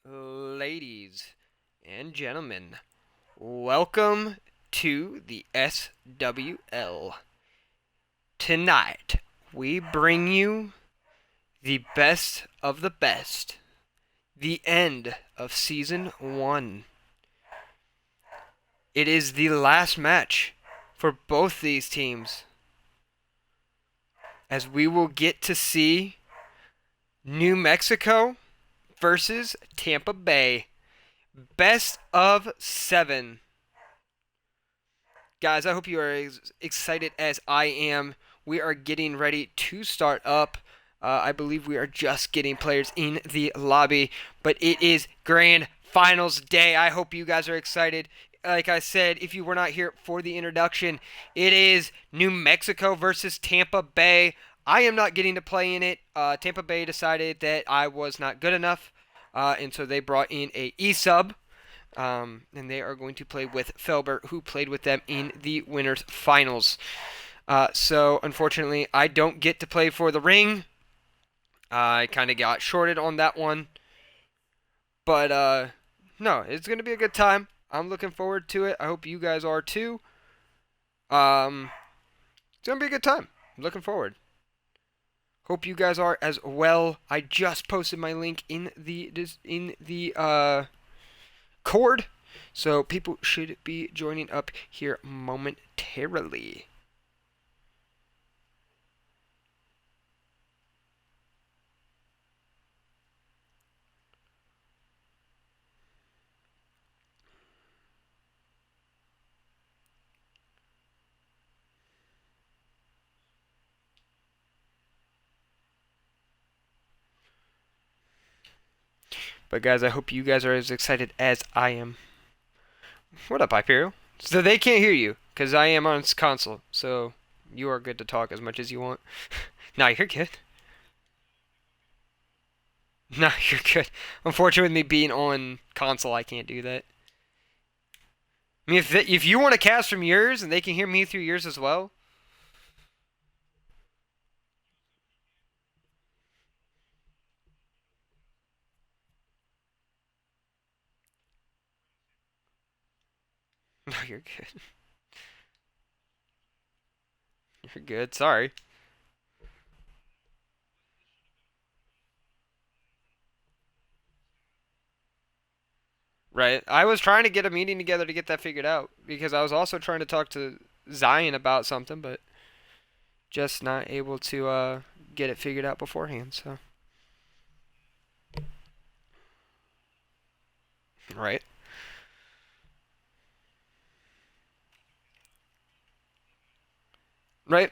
Ladies and gentlemen, welcome to the SWL. Tonight, we bring you the best of the best, the end of Season 1. It is the last match for both these teams, as we will get to see New Mexico versus Tampa Bay. Best of 7. Guys, I hope you are as excited as I am. We are getting ready to start up. I believe we are just getting players in the lobby, but it is Grand Finals Day. I hope you guys are excited. Like I said, if you were not here for the introduction, it is New Mexico versus Tampa Bay. I am not getting to play in it. Tampa Bay decided that I was not good enough, and so they brought in a E-sub. And they are going to play with Felber, who played with them in the winners finals. So unfortunately, I don't get to play for the ring. I kind of got shorted on that one. But no, it's going to be a good time. I'm looking forward to it. I hope you guys are too. It's going to be a good time. I'm looking forward. Hope you guys are as well. I just posted my link in the Cord, so people should be joining up here momentarily. But guys, I hope you guys are as excited as I am. What up, Hyperial? So they can't hear you, because I am on console, so you are good to talk as much as you want. Nah, you're good. Nah, you're good. Unfortunately, with me being on console, I can't do that. I mean, if you want to cast from yours and they can hear me through yours as well. No, you're good. You're good. Sorry. Right. I was trying to get a meeting together to get that figured out because I was also trying to talk to Zion about something, but just not able to get it figured out beforehand. So. Right. Right.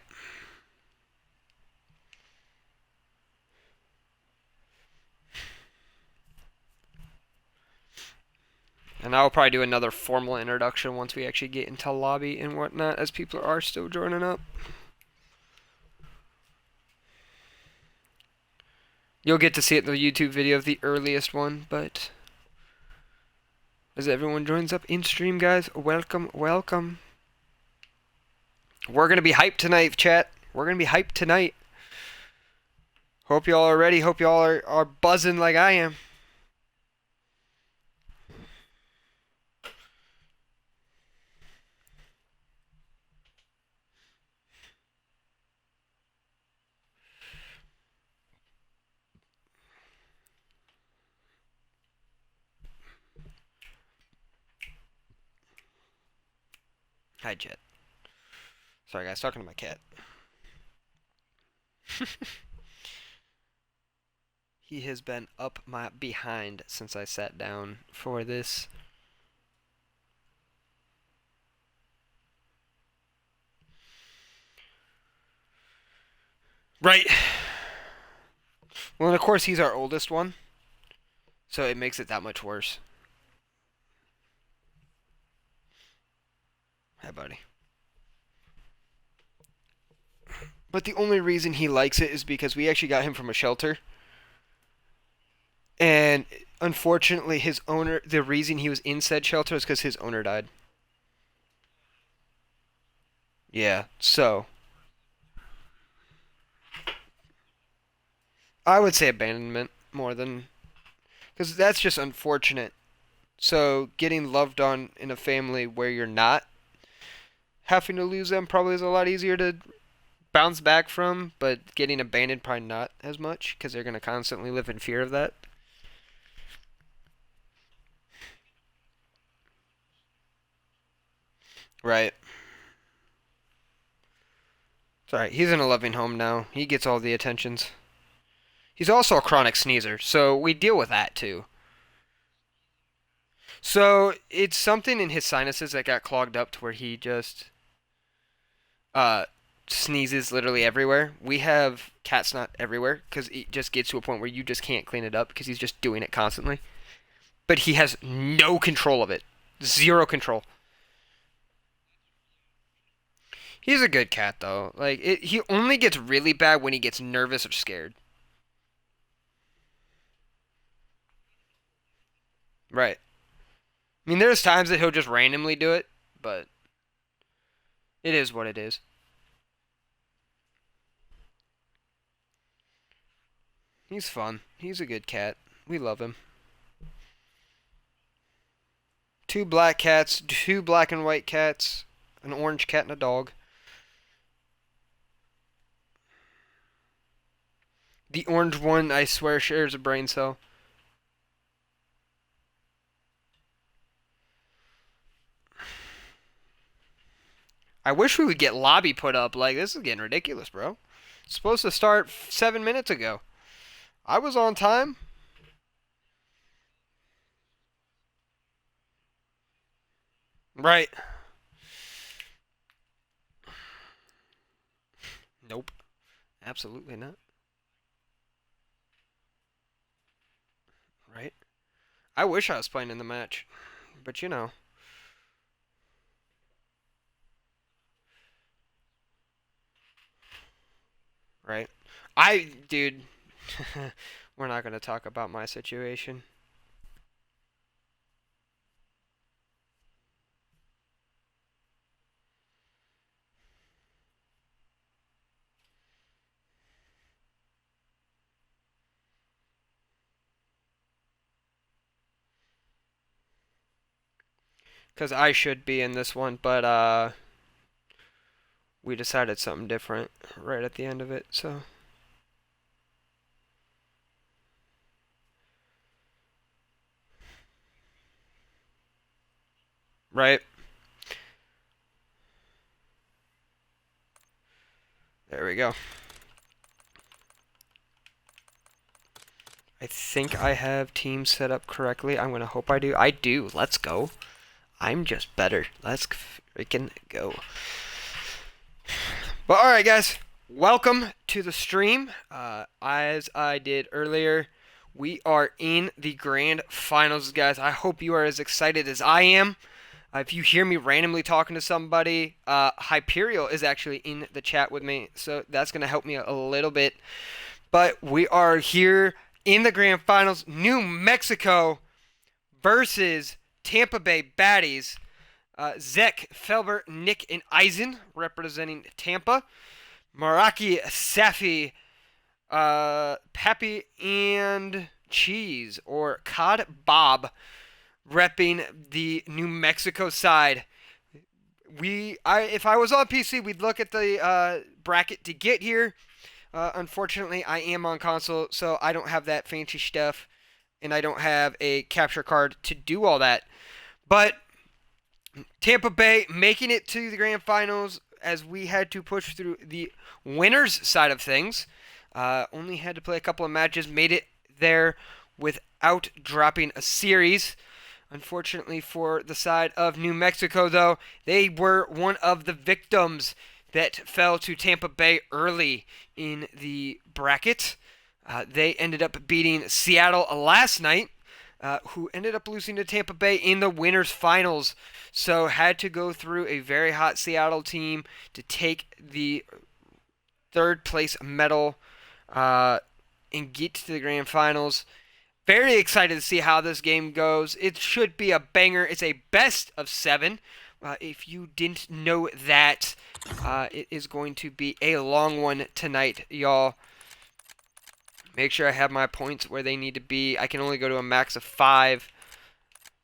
And I'll probably do another formal introduction once we actually get into lobby and whatnot, as people are still joining up. You'll get to see it in the YouTube video of the earliest one, but as everyone joins up in stream, guys, welcome, welcome. We're going to be hyped tonight, chat. We're going to be hyped tonight. Hope y'all are ready. Hope y'all are buzzing like I am. Hi, Jet. Sorry, guys. Talking to my cat. He has been up my behind since I sat down for this. Right. Well, and of course, he's our oldest one, so it makes it that much worse. Hi, buddy. But the only reason he likes it is because we actually got him from a shelter. And unfortunately, his owner, the reason he was in said shelter is because his owner died. Yeah, so I would say abandonment more than. Because that's just unfortunate. So getting loved on in a family where you're not having to lose them probably is a lot easier to bounce back from, but getting abandoned probably not as much because they're going to constantly live in fear of that. Right. It's alright. He's in a loving home now. He gets all the attentions. He's also a chronic sneezer, so we deal with that too. So it's something in his sinuses that got clogged up to where he just uh sneezes literally everywhere. We have cat snot everywhere because it just gets to a point where you just can't clean it up because he's just doing it constantly. But he has no control of it. Zero control. He's a good cat though. He only gets really bad when he gets nervous or scared. Right. I mean, there's times that he'll just randomly do it, but it is what it is. He's fun. He's a good cat. We love him. Two black cats, two black and white cats, an orange cat, and a dog. The orange one, I swear, shares a brain cell. I wish we would get lobby put up. Like, this is getting ridiculous, bro. It's supposed to start 7 minutes ago. I was on time. Right. Nope. Absolutely not. Right. I wish I was playing in the match. But you know. Right. Dude, we're not going to talk about my situation. Because I should be in this one, but we decided something different right at the end of it, so. Right. There we go. I think I have teams set up correctly. I'm going to hope I do. I do. Let's go. I'm just better. Let's freaking go. But alright, guys. Welcome to the stream. As I did earlier, we are in the grand finals, guys. I hope you are as excited as I am. If you hear me randomly talking to somebody, Hyperial is actually in the chat with me, so that's going to help me a little bit. But we are here in the grand finals. New Mexico versus Tampa Bay Baddies. Zek, Felber, Nick, and Eisen representing Tampa. Maraki, Safi, Pappy, and Cheese, or Cod Bob, repping the New Mexico side. If I was on PC, we'd look at the bracket to get here. Unfortunately, I am on console, so I don't have that fancy stuff, and I don't have a capture card to do all that. But Tampa Bay making it to the grand finals as we had to push through the winners side of things. Only had to play a couple of matches, made it there without dropping a series. Unfortunately for the side of New Mexico, though, they were one of the victims that fell to Tampa Bay early in the bracket. They ended up beating Seattle last night, who ended up losing to Tampa Bay in the winners finals. So had to go through a very hot Seattle team to take the third place medal and get to the grand finals. Very excited to see how this game goes. It should be a banger. It's a best of 7. If you didn't know that, it is going to be a long one tonight, y'all. Make sure I have my points where they need to be. I can only go to a max of 5.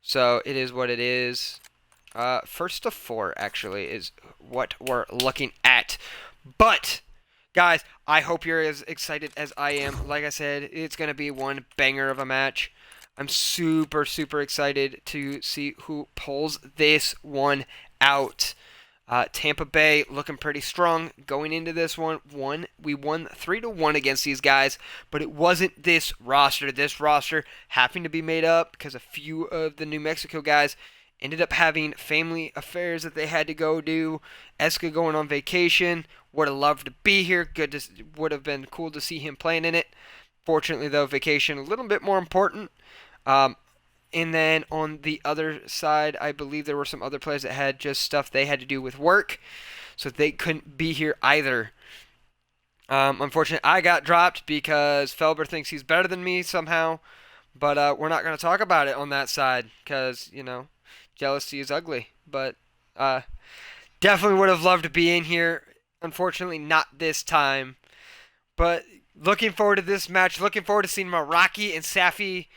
So it is what it is. First to 4, actually, is what we're looking at. But, guys, I hope you're as excited as I am. Like I said, it's going to be one banger of a match. I'm super, super excited to see who pulls this one out. Tampa Bay looking pretty strong going into this one. We won 3-1 against these guys, but it wasn't this roster. This roster having to be made up because a few of the New Mexico guys ended up having family affairs that they had to go do. Eska going on vacation. Would have loved to be here. Would have been cool to see him playing in it. Fortunately, though, vacation a little bit more important. And then on the other side, I believe there were some other players that had just stuff they had to do with work, so they couldn't be here either. Unfortunately, I got dropped because Felber thinks he's better than me somehow, but we're not going to talk about it on that side because, jealousy is ugly. But definitely would have loved to be in here. Unfortunately, not this time. But looking forward to this match. Looking forward to seeing Meraki and Safi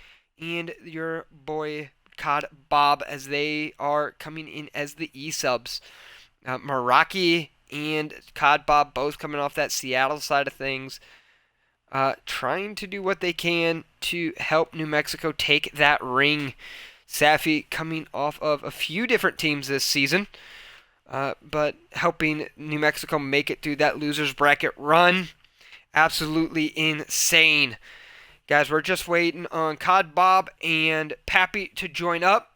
and your boy COD Bob as they are coming in as the E-subs. Meraki and COD Bob both coming off that Seattle side of things, trying to do what they can to help New Mexico take that ring. Safi coming off of a few different teams this season, but helping New Mexico make it through that losers bracket run. Absolutely insane. Guys, we're just waiting on COD Bob and Pappy to join up.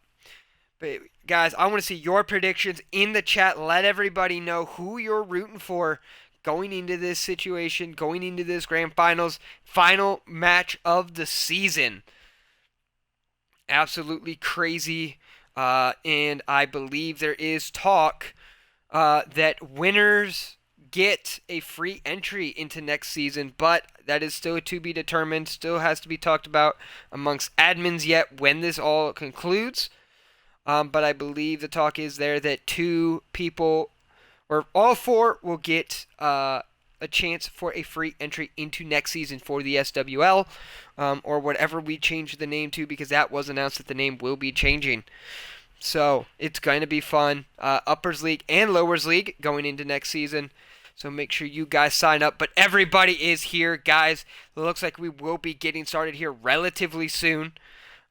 But guys, I want to see your predictions in the chat. Let everybody know who you're rooting for going into this situation, going into this grand finals, final match of the season. Absolutely crazy. And I believe there is talk that winners get a free entry into next season, but that is still to be determined, still has to be talked about amongst admins yet when this all concludes. But I believe the talk is there that 2 people, or all 4, will get a chance for a free entry into next season for the SWL, or whatever we change the name to, because that was announced that the name will be changing. So it's going to be fun. Uppers League and Lowers League going into next season. So make sure you guys sign up. But everybody is here, guys. It looks like we will be getting started here relatively soon.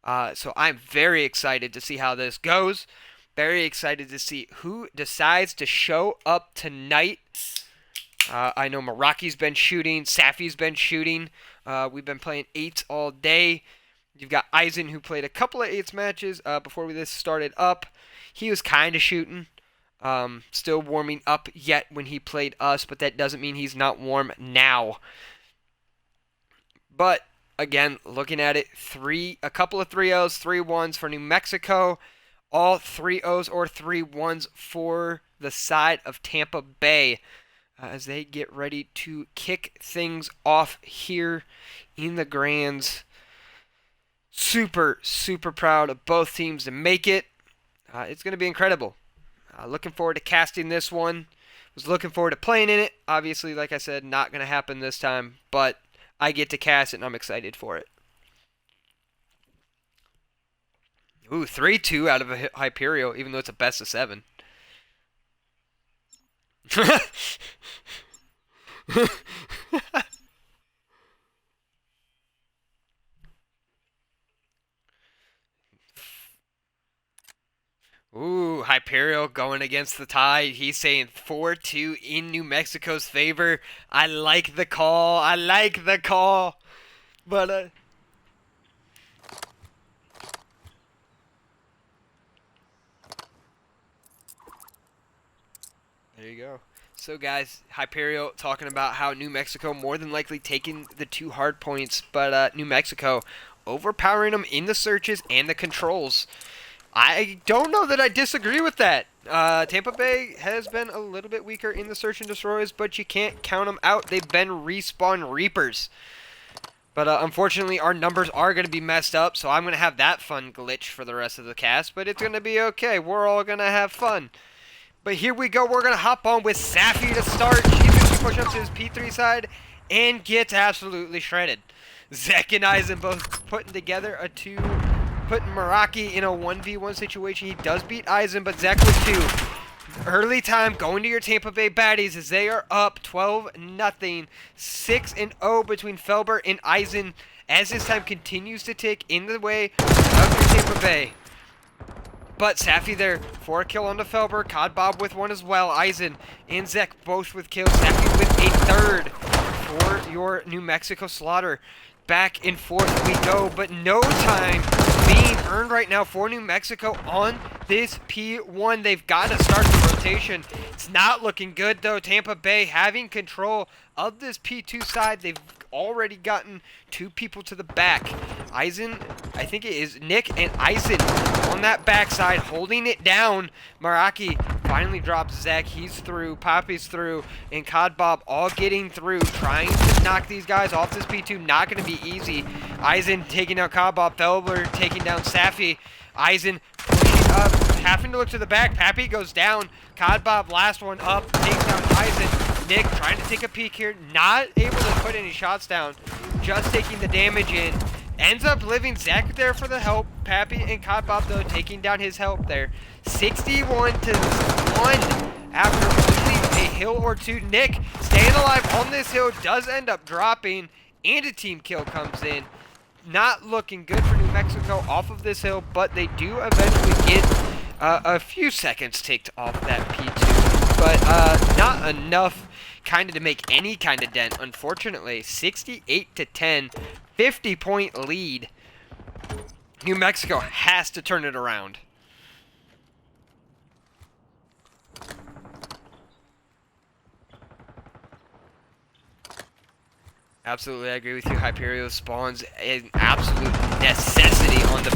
So I'm very excited to see how this goes. Very excited to see who decides to show up tonight. I know Meraki's been shooting. Safi's been shooting. We've been playing 8s all day. You've got Eisen, who played a couple of 8s matches before this started up. He was kind of shooting. Still warming up yet when he played us, but that doesn't mean he's not warm now. But again, looking at it, a couple of 3-0s, 3-1s for New Mexico, all 3-0s or 3-1s for the side of Tampa Bay as they get ready to kick things off here in the Grands. Super, super proud of both teams to make it. It's going to be incredible. Looking forward to casting this one. Was looking forward to playing in it. Obviously, like I said, not going to happen this time, but I get to cast it and I'm excited for it. Ooh, 3-2 out of a Hyperion, even though it's a best of 7. Ooh, Hyperion going against the tide. He's saying 4-2 in New Mexico's favor. I like the call. I like the call. But, there you go. So, guys, Hyperion talking about how New Mexico more than likely taking the 2 hard points, but New Mexico overpowering them in the searches and the controls. I don't know that I disagree with that. Tampa Bay has been a little bit weaker in the search and destroys, but you can't count them out. They've been respawn reapers. But unfortunately, our numbers are going to be messed up, so I'm going to have that fun glitch for the rest of the cast. But it's going to be okay. We're all going to have fun. But here we go. We're going to hop on with Safi to start. He's going to push up to his P3 side and gets absolutely shredded. Zek and Eisen both putting together a 2, putting Meraki in a 1v1 situation. He does beat Eisen, but Zek with 2. Early time going to your Tampa Bay baddies as they are up 12-0. 6-0 between Felber and Eisen as this time continues to tick in the way of your Tampa Bay. But Safi there for a kill on the Felber. Codbob with 1 as well. Eisen and Zek both with kills. Safi with a 3rd for your New Mexico Slaughter. Back and forth we go, but no time being earned right now for New Mexico on this P1. They've got to start the rotation. It's not looking good though. Tampa Bay having control of this P2 side. They've already gotten 2 people to the back. Eisen, I think it is Nick and Eisen on that backside holding it down. Meraki finally drops Zek. He's through. Poppy's through. And Codbob all getting through. Trying to knock these guys off this P2. Not going to be easy. Eisen taking out Codbob. Felber taking down Safi. Eisen pushing up. Having to look to the back. Pappy goes down. Codbob last one up. Takes down Eisen. Nick trying to take a peek here. Not able to put any shots down. Just taking the damage in. Ends up living Zach there for the help. Pappy and Codbob though taking down his help there. 61-1 after losing a hill or 2. Nick staying alive on this hill does end up dropping, and a team kill comes in. Not looking good for New Mexico off of this hill, but they do eventually get a few seconds ticked off that P2, but not enough kind of to make any kind of dent, unfortunately. 68-10, 50-point lead. New Mexico has to turn it around. Absolutely, I agree with you. Hyperion spawns an absolute necessity on the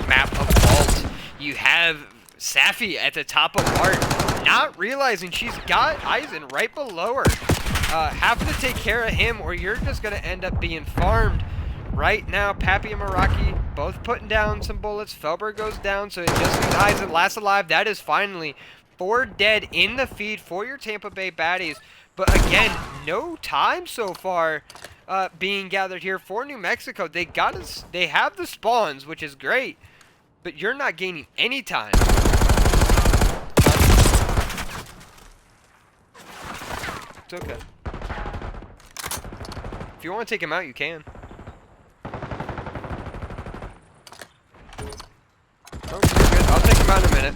map of Vault. You have Safi at the top of Art, not realizing she's got Eisen right below her. Having to take care of him, or you're just going to end up being farmed. Right now, Pappy and Meraki both putting down some bullets. Felber goes down, so it just leaves Eisen last alive. That is finally 4 dead in the feed for your Tampa Bay baddies. But again, no time so far being gathered here for New Mexico. They have the spawns, which is great, but you're not gaining any time. It's okay. If you want to take him out, you can. Oh, you're good. I'll take him out in a minute.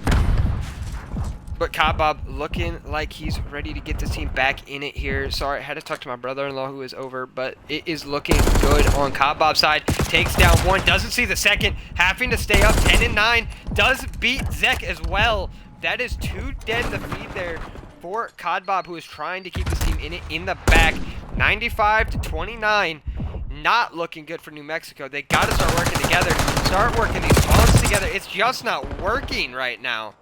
But Codbob looking like he's ready to get this team back in it here. Sorry, I had to talk to my brother-in-law who is over, but it is looking good on Codbob's side. Takes down 1, doesn't see the second, having to stay up 10-9. Does beat Zek as well. That is 2 dead in the feed there for Codbob, who is trying to keep this team in it in the back. 95-29. Not looking good for New Mexico. They got to start working together. Start working these spawns together. It's just not working right now.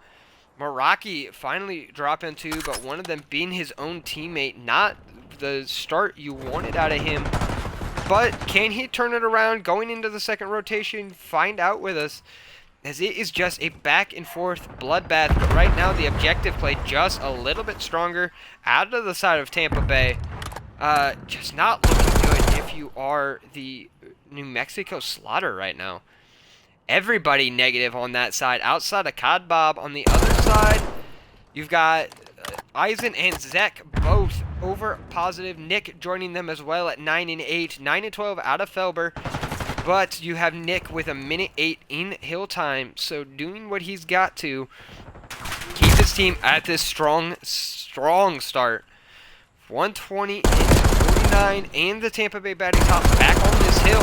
Meraki finally dropping 2, but one of them being his own teammate. Not the start you wanted out of him. But can he turn it around going into the second rotation? Find out with us, as it is just a back and forth bloodbath. But right now the objective play just a little bit stronger out of the side of Tampa Bay. Just not looking good if you are the New Mexico Slaughter right now. Everybody negative on that side. Outside of Codbob on the other side, you've got Eisen and Zek both over positive. Nick joining them as well at 9-8. 9-12 out of Felber. But you have Nick with a 1:08 in hill time. So doing what he's got to keep his team at this strong start. 120 and 49, and the Tampa Bay batting top back on this hill.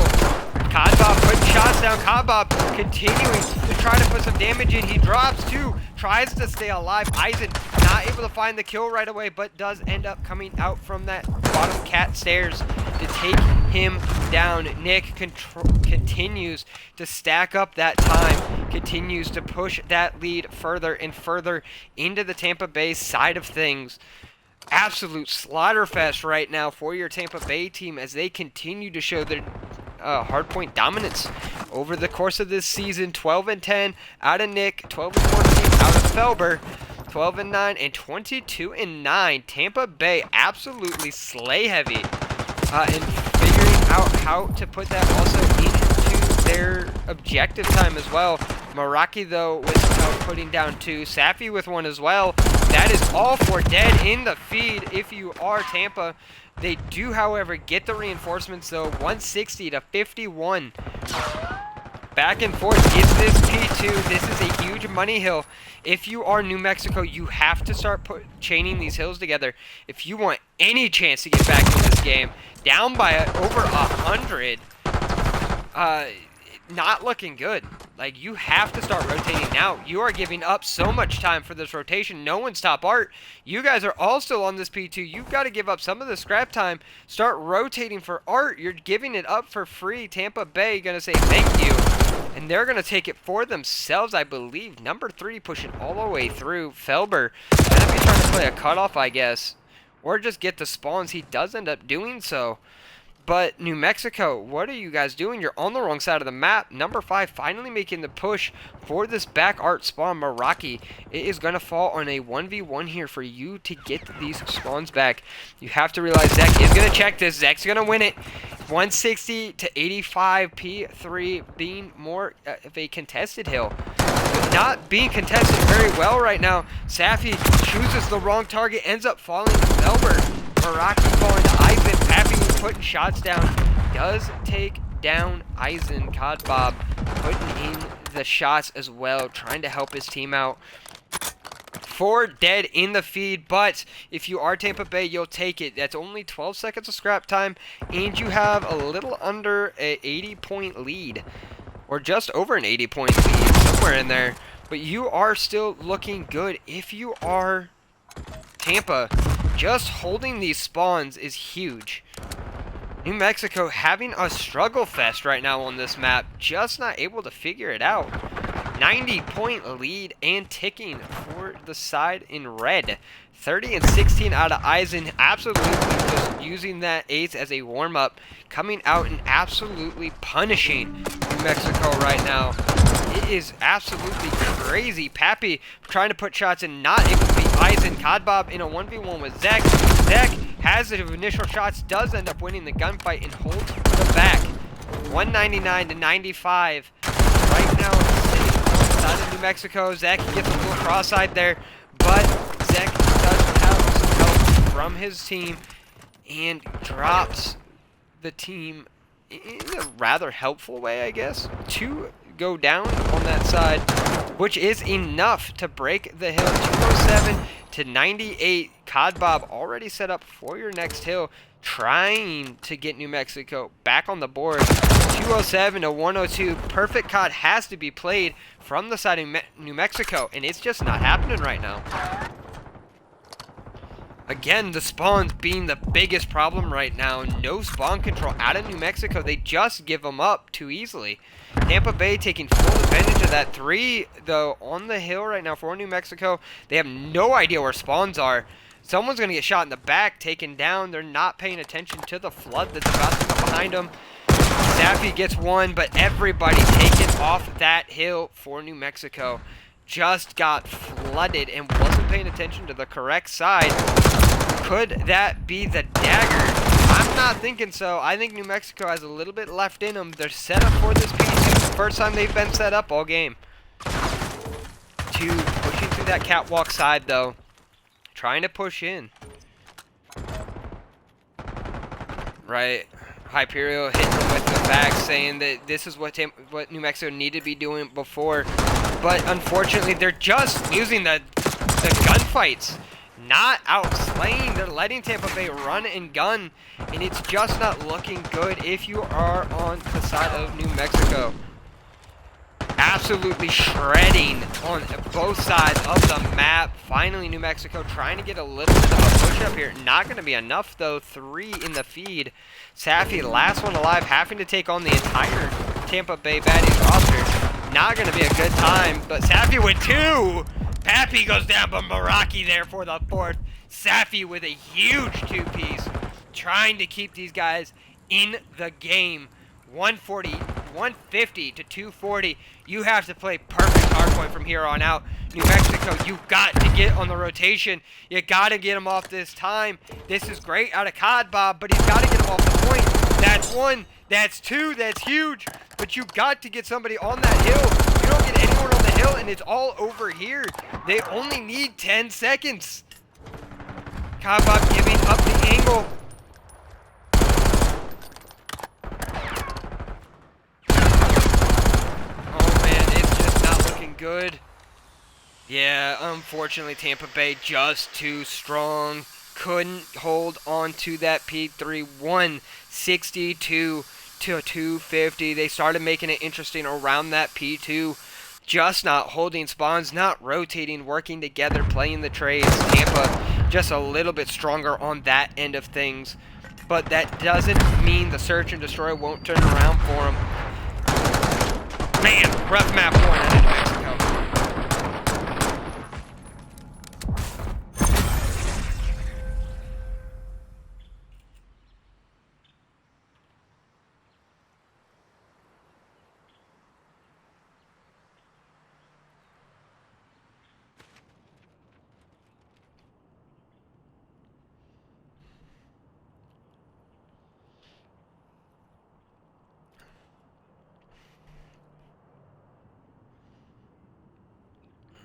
Codbob putting shots down. Codbob continuing to try to put some damage in. He drops 2, tries to stay alive. Eisen not able to find the kill right away, but does end up coming out from that bottom cat stairs to take him down. Nick continues to stack up that time, continues to push that lead further and further into the Tampa Bay side of things. Absolute slaughterfest right now for your Tampa Bay team as they continue to show their hardpoint dominance over the course of this season. 12-10 out of Nick, 12-14 out of Felber, 12-9 and 22-9. Tampa Bay absolutely slay heavy in figuring out how to put that also into their objective time as well. Meraki, though, with putting down 2. Safi with 1 as well. That is all for dead in the feed if you are Tampa. They do, however, get the reinforcements, though. 160 to 51. Back and forth is this P2. This is a huge money hill. If you are New Mexico, you have to start chaining these hills together. If you want any chance to get back in this game, down by over 100, not looking good. Like, you have to start rotating now. You are giving up so much time for this rotation. No one's top art. You guys are all still on this P2. You've got to give up some of the scrap time. Start rotating for art. You're giving it up for free. Tampa Bay going to say thank you. And they're going to take it for themselves, I believe. Number 3 pushing all the way through. Felber going to be trying to play a cutoff, I guess. Or just get the spawns. He does end up doing so. But New Mexico, what are you guys doing? You're on the wrong side of the map. Number 5 finally making the push for this back art spawn. Meraki, it is going to fall on a 1v1 here for you to get these spawns back. You have to realize Zek is going to check this. Zek's going to win it. 160 to 85. P3 being more of a contested hill. But not being contested very well right now. Safi chooses the wrong target, ends up falling to Felber. Meraki falling to Eisen. Pappy putting shots down. Does take down Eisen. Codbob putting in the shots as well, trying to help his team out. 4 dead in the feed, but if you are Tampa Bay, you'll take it. That's only 12 seconds of scrap time, and you have a little under an 80-point lead, or just over an 80-point lead, somewhere in there. But you are still looking good if you are Tampa. Just holding these spawns is huge. New Mexico having a struggle fest right now on this map, just not able to figure it out. 90-point lead and ticking for the side in red. 30 and 16 out of Eisen, absolutely just using that ace as a warm-up, coming out and absolutely punishing New Mexico right now. It is absolutely crazy. Pappy trying to put shots and not able to beat Eisen. Codbob in a 1v1 with Zek. Zek has the initial shots, does end up winning the gunfight and holds the back. 199 to 95. Right now, sitting on the side of New Mexico. Zek gets a little cross-eyed there, but Zek does have some help from his team and drops the team in a rather helpful way, I guess, to go down on that side, which is enough to break the hill. 207 to 98. Codbob already set up for your next hill, trying to get New Mexico back on the board. 207 to 102. Perfect COD has to be played from the side of New Mexico, and it's just not happening right now. Again, the spawns being the biggest problem right now. No spawn control out of New Mexico. They just give them up too easily. Tampa Bay taking full advantage of that. 3, though, on the hill right now for New Mexico. They have no idea where spawns are. Someone's going to get shot in the back, taken down. They're not paying attention to the flood that's about to come behind them. Safi gets 1, but everybody taken off that hill for New Mexico. Just got flooded and wasn't paying attention to the correct side. Could that be the dagger? I'm not thinking so. I think New Mexico has a little bit left in them. They're set up for this P2. The first time they've been set up all game. 2 pushing through that catwalk side, though. Trying to push in. Right. Hyperion hitting them with the back, saying that this is what New Mexico needed to be doing before. But unfortunately, they're just losing the gunfights. Not outslaying. They're letting Tampa Bay run and gun. And it's just not looking good if you are on the side of New Mexico. Absolutely shredding on both sides of the map. Finally, New Mexico trying to get a little bit of a push up here. Not going to be enough, though. 3 in the feed. Safi, last one alive, having to take on the entire Tampa Bay Baddies roster. Not going to be a good time, but Safi with 2. Pappy goes down, but Meraki there for the 4th. Safi with a huge 2-piece. Trying to keep these guys in the game. 140, 150 to 240. You have to play perfect hardpoint from here on out. New Mexico, you've got to get on the rotation. You got to get him off this time. This is great out of Codbob, but he's got to get him off the point. That That's one. That's two. That's huge. But you got to get somebody on that hill. You don't get anyone on the hill, and it's all over here. They only need 10 seconds. Kabab giving up the angle. Oh man, it's just not looking good. Yeah, unfortunately Tampa Bay just too strong. Couldn't hold on to that P3. 162 to 250. They started making it interesting around that P2. Just not holding spawns, not rotating, working together, playing the trades. Tampa just a little bit stronger on that end of things. But that doesn't mean the search and destroy won't turn around for them. Man, rough map point out of Mexico.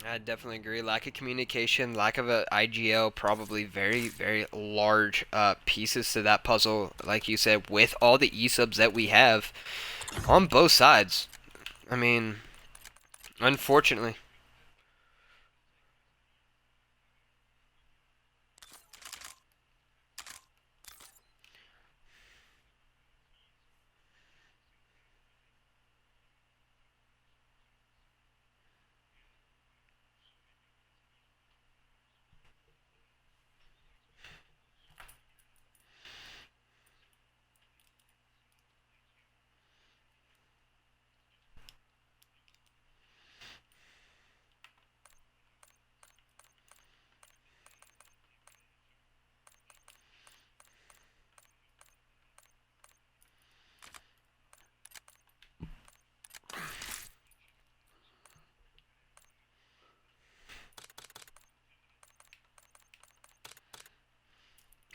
I definitely agree. Lack of communication, lack of a IGL, probably very, very large pieces to that puzzle. Like you said, with all the E-subs that we have on both sides. I mean, unfortunately.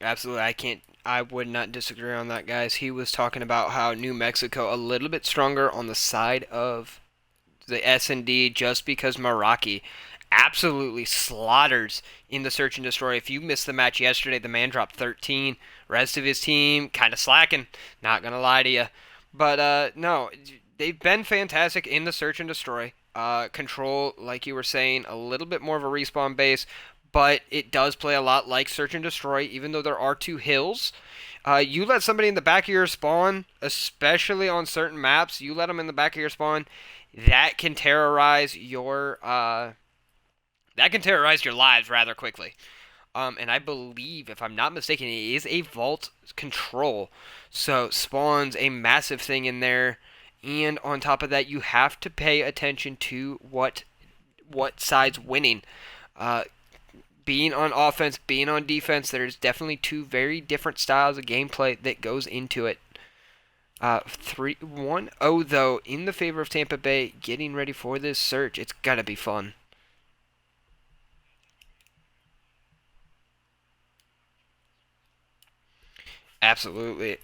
Absolutely, I would not disagree on that, guys. He was talking about how New Mexico a little bit stronger on the side of the S&D just because Meraki absolutely slaughters in the search and destroy. If you missed the match yesterday, the man dropped 13. Rest of his team kind of slacking. Not gonna lie to you, but no, they've been fantastic in the search and destroy. Control, like you were saying, a little bit more of a respawn base, but it does play a lot like search and destroy. Even though there are two hills, you let somebody in the back of your spawn, especially on certain maps, you let them in the back of your spawn, that can terrorize your lives rather quickly. And I believe, if I'm not mistaken, it is a vault control, so spawns a massive thing in there. And on top of that, you have to pay attention to what side's winning. Being on offense, being on defense, there's definitely two very different styles of gameplay that goes into it. 3-1-0 though in the favor of Tampa Bay, getting ready for this search. It's gotta be fun. Absolutely.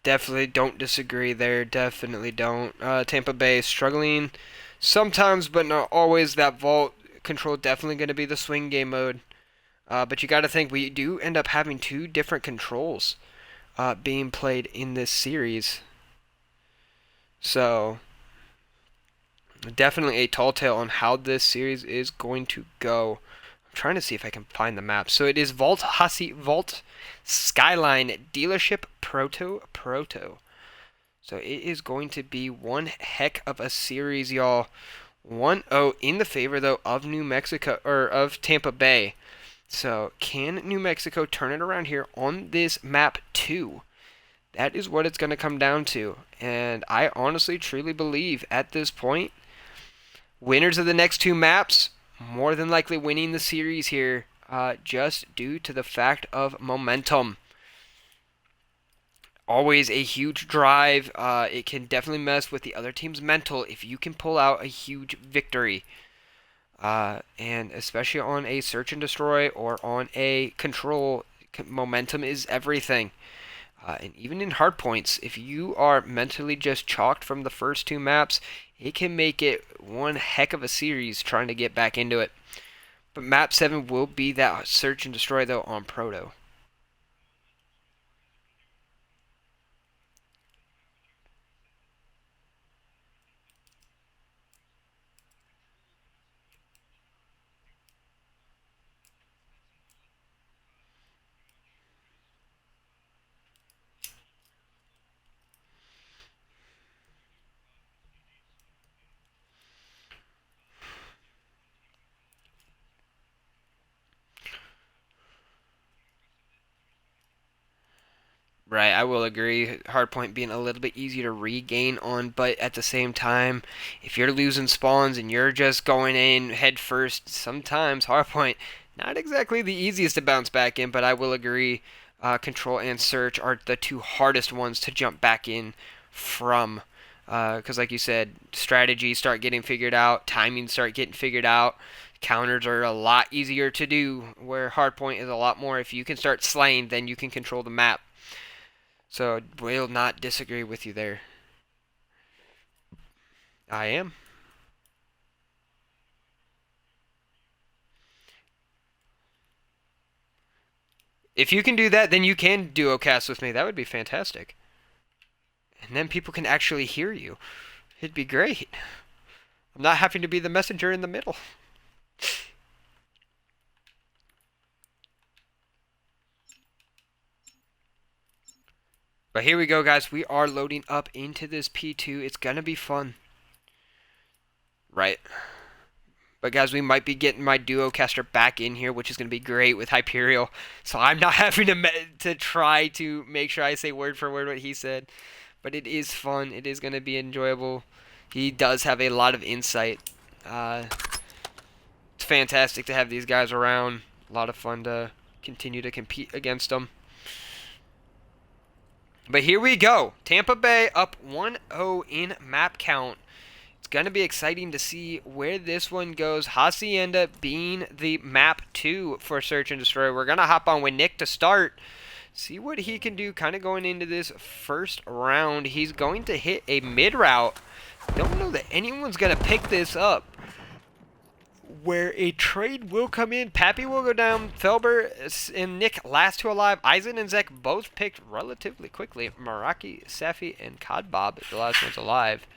Definitely don't disagree there. Definitely don't. Tampa Bay is struggling sometimes, but not always. That vault control definitely going to be the swing game mode. But you got to think we do end up having two different controls being played in this series. So definitely a tall tale on how this series is going to go. I'm trying to see if I can find the map. So it is Vault Skyline Dealership Proto. So it is going to be one heck of a series, y'all. 1-0 in the favor though of New Mexico, or of Tampa Bay. So can New Mexico turn it around here on this map 2? That is what it's going to come down to. And I honestly truly believe at this point, winners of the next two maps more than likely winning the series here, just due to the fact of momentum. Always a huge drive. It can definitely mess with the other team's mental if you can pull out a huge victory. And especially on a search and destroy or on a control, momentum is everything. And even in hardpoints, if you are mentally just chalked from the first two maps, it can make it one heck of a series trying to get back into it. But map 7 will be that search and destroy though on Proto. Right, I will agree. Hardpoint being a little bit easier to regain on, but at the same time, if you're losing spawns and you're just going in head first, sometimes Hardpoint not exactly the easiest to bounce back in. But I will agree, control and search are the two hardest ones to jump back in from. Because, like you said, strategies start getting figured out, timing start getting figured out. Counters are a lot easier to do, where Hardpoint is a lot more. If you can start slaying, then you can control the map. So, will not disagree with you there. I am. If you can do that, then you can duo cast with me. That would be fantastic. And then people can actually hear you. It'd be great. I'm not having to be the messenger in the middle. But here we go, guys. We are loading up into this P2. It's going to be fun. Right. But guys, we might be getting my duo caster back in here, which is going to be great with Hyperial. So I'm not having to try to make sure I say word for word what he said. But it is fun. It is going to be enjoyable. He does have a lot of insight. It's fantastic to have these guys around. A lot of fun to continue to compete against them. But here we go. Tampa Bay up 1-0 in map count. It's going to be exciting to see where this one goes. Hacienda being the map 2 for Search and Destroy. We're going to hop on with Nick to start. See what he can do kind of going into this first round. He's going to hit a mid route. Don't know that anyone's going to pick this up. Where a trade will come in. Pappy will go down. Felber and Nick last two alive. Eisen and Zek both picked relatively quickly. Maraki, Safi, and Codbob, the last one's alive.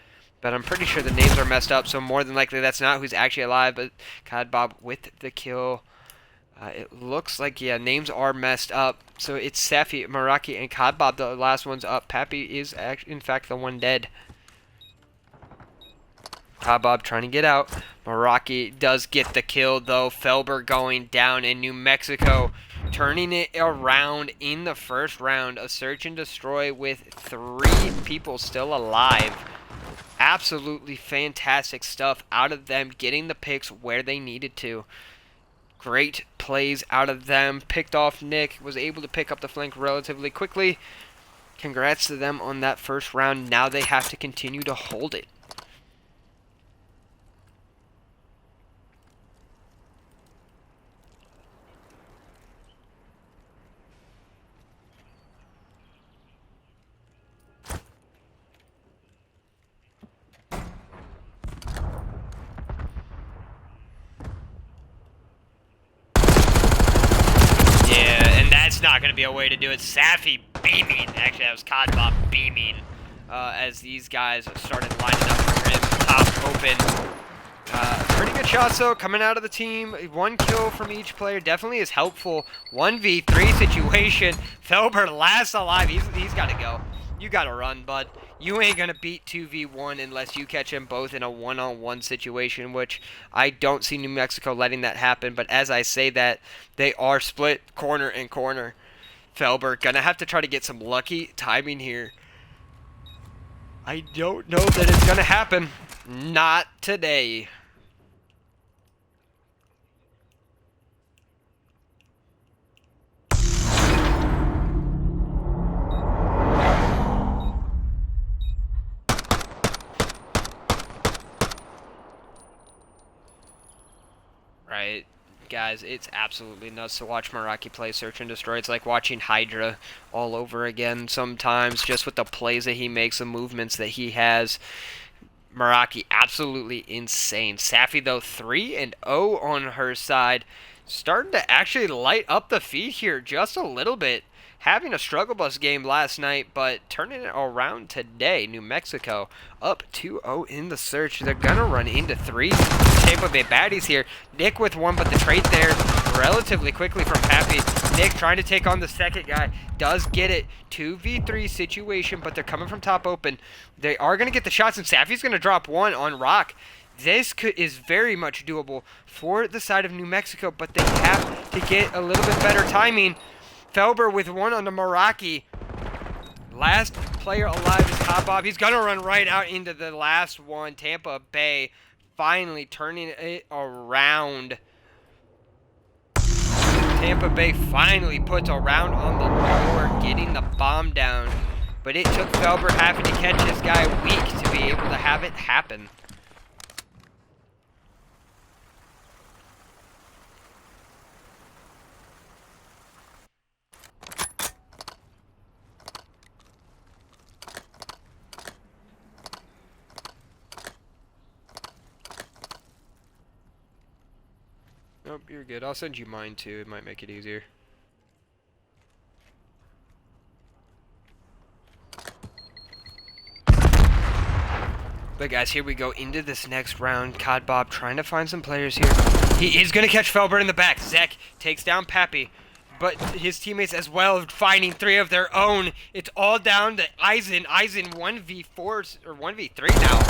But I'm pretty sure the names are messed up, so more than likely that's not who's actually alive, but Codbob with the kill. It looks like, yeah, names are messed up. So it's Safi, Maraki, and Codbob, the last one's up. Pappy is, in fact, the one dead. Codbob trying to get out. Maraki does get the kill, though. Felber going down in New Mexico, turning it around in the first round. A search and destroy with 3 people still alive. Absolutely fantastic stuff out of them, getting the picks where they needed to. Great plays out of them. Picked off Nick, was able to pick up the flank relatively quickly. Congrats to them on that first round. Now they have to continue to hold it. That's not going to be a way to do it. Safi beaming. Actually, that was Codbob beaming as these guys started lining up for him. Top open. Pretty good shots, though, coming out of the team. 1 kill from each player definitely is helpful. 1v3 situation. Felber last alive. He's got to go. You got to run, bud. You ain't going to beat 2v1 unless you catch them both in a one-on-one situation, which I don't see New Mexico letting that happen. But as I say that, they are split corner and corner. Felber going to have to try to get some lucky timing here. I don't know that it's going to happen. Not today. Guys, it's absolutely nuts to watch Meraki play Search and Destroy. It's like watching Hydra all over again sometimes, just with the plays that he makes, the movements that he has. Meraki, absolutely insane. Safi, though, 3-0 on her side. Starting to actually light up the feed here just a little bit. Having a struggle bus game last night, but turning it around today. New Mexico up 2-0 in the search. They're going to run into 3 Tampa Bay baddies here. Nick with 1, but the trade there relatively quickly from Pappy. Nick trying to take on the second guy. Does get it. 2v3 situation, but they're coming from top open. They are going to get the shots, and Safi's going to drop 1 on Rock. This is very much doable for the side of New Mexico, but they have to get a little bit better timing. Felber with 1 on the Meraki. Last player alive is Hot Bob. He's going to run right out into the last one. Tampa Bay finally turning it around. Tampa Bay finally puts a round on the board, getting the bomb down. But it took Felber having to catch this guy weak to be able to have it happen. Nope, you're good. I'll send you mine too. It might make it easier. But guys, here we go into this next round. Cod Bob trying to find some players here. He is going to catch Felber in the back. Zek takes down Pappy. But his teammates as well finding 3 of their own. It's all down to Eisen. Eisen 1v4 or 1v3 now.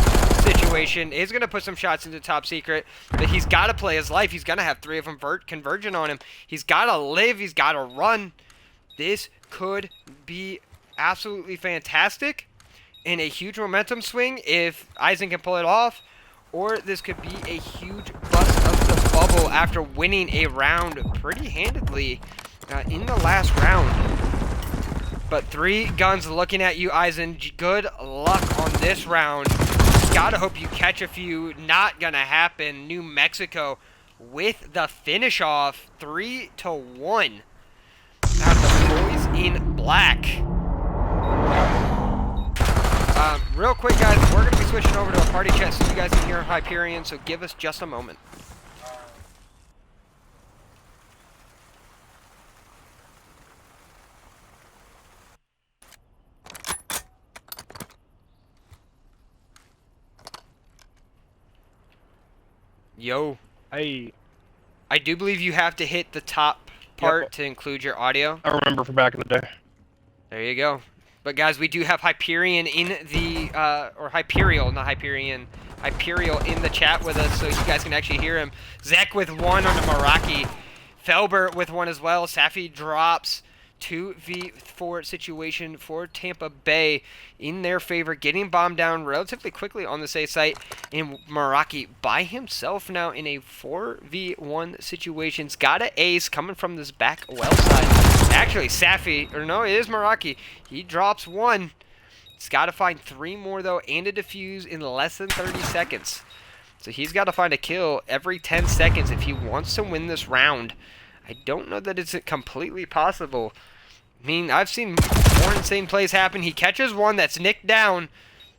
Situation is going to put some shots into top secret, but he's got to play his life. He's going to have 3 of them converging on him. He's got to live. He's got to run. This could be absolutely fantastic and a huge momentum swing if Eisen can pull it off, or this could be a huge bust of the bubble after winning a round pretty handedly in the last round. But 3 guns looking at you, Eisen. Good luck on this round. Gotta hope you catch a few. Not gonna happen. New Mexico with the finish off. 3-1. Now the boys in black. Real quick, guys, we're gonna be switching over to a party chat so you guys can hear Hyperion. So give us just a moment. Yo. Hey. I do believe you have to hit the top part to include your audio. I remember from back in the day. There you go. But guys, we do have Hyperion in the, or Hyperial, not Hyperion, Hyperial in the chat with us, so you guys can actually hear him. Zek with 1 on the Meraki. Felber with 1 as well. Safi drops. 2v4 situation for Tampa Bay in their favor, getting bombed down relatively quickly on the safe site. And Meraki by himself now in a 4v1 situation. He's got an ace coming from this back well side. Actually, Safi, or no, it is Meraki. He drops 1. He's got to find 3 more though, and a defuse in less than 30 seconds. So he's got to find a kill every 10 seconds if he wants to win this round. I don't know that it's completely possible. I mean, I've seen more insane plays happen. He catches 1 that's nicked down.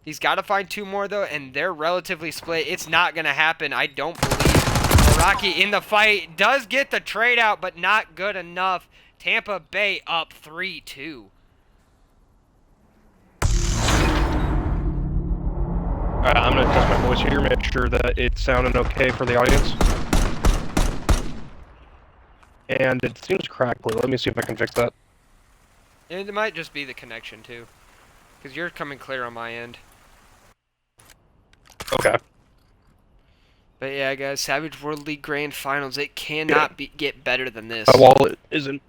He's got to find 2 more, though, and they're relatively split. It's not going to happen, I don't believe. Meraki in the fight does get the trade out, but not good enough. Tampa Bay up 3-2. Alright, I'm going to test my voice here, make sure that it's sounding okay for the audience. And it seems crackly. Let me see if I can fix that. It might just be the connection, too. Because you're coming clear on my end. Okay. But yeah, guys, Savage World League Grand Finals. It cannot get better than this. My wallet isn't...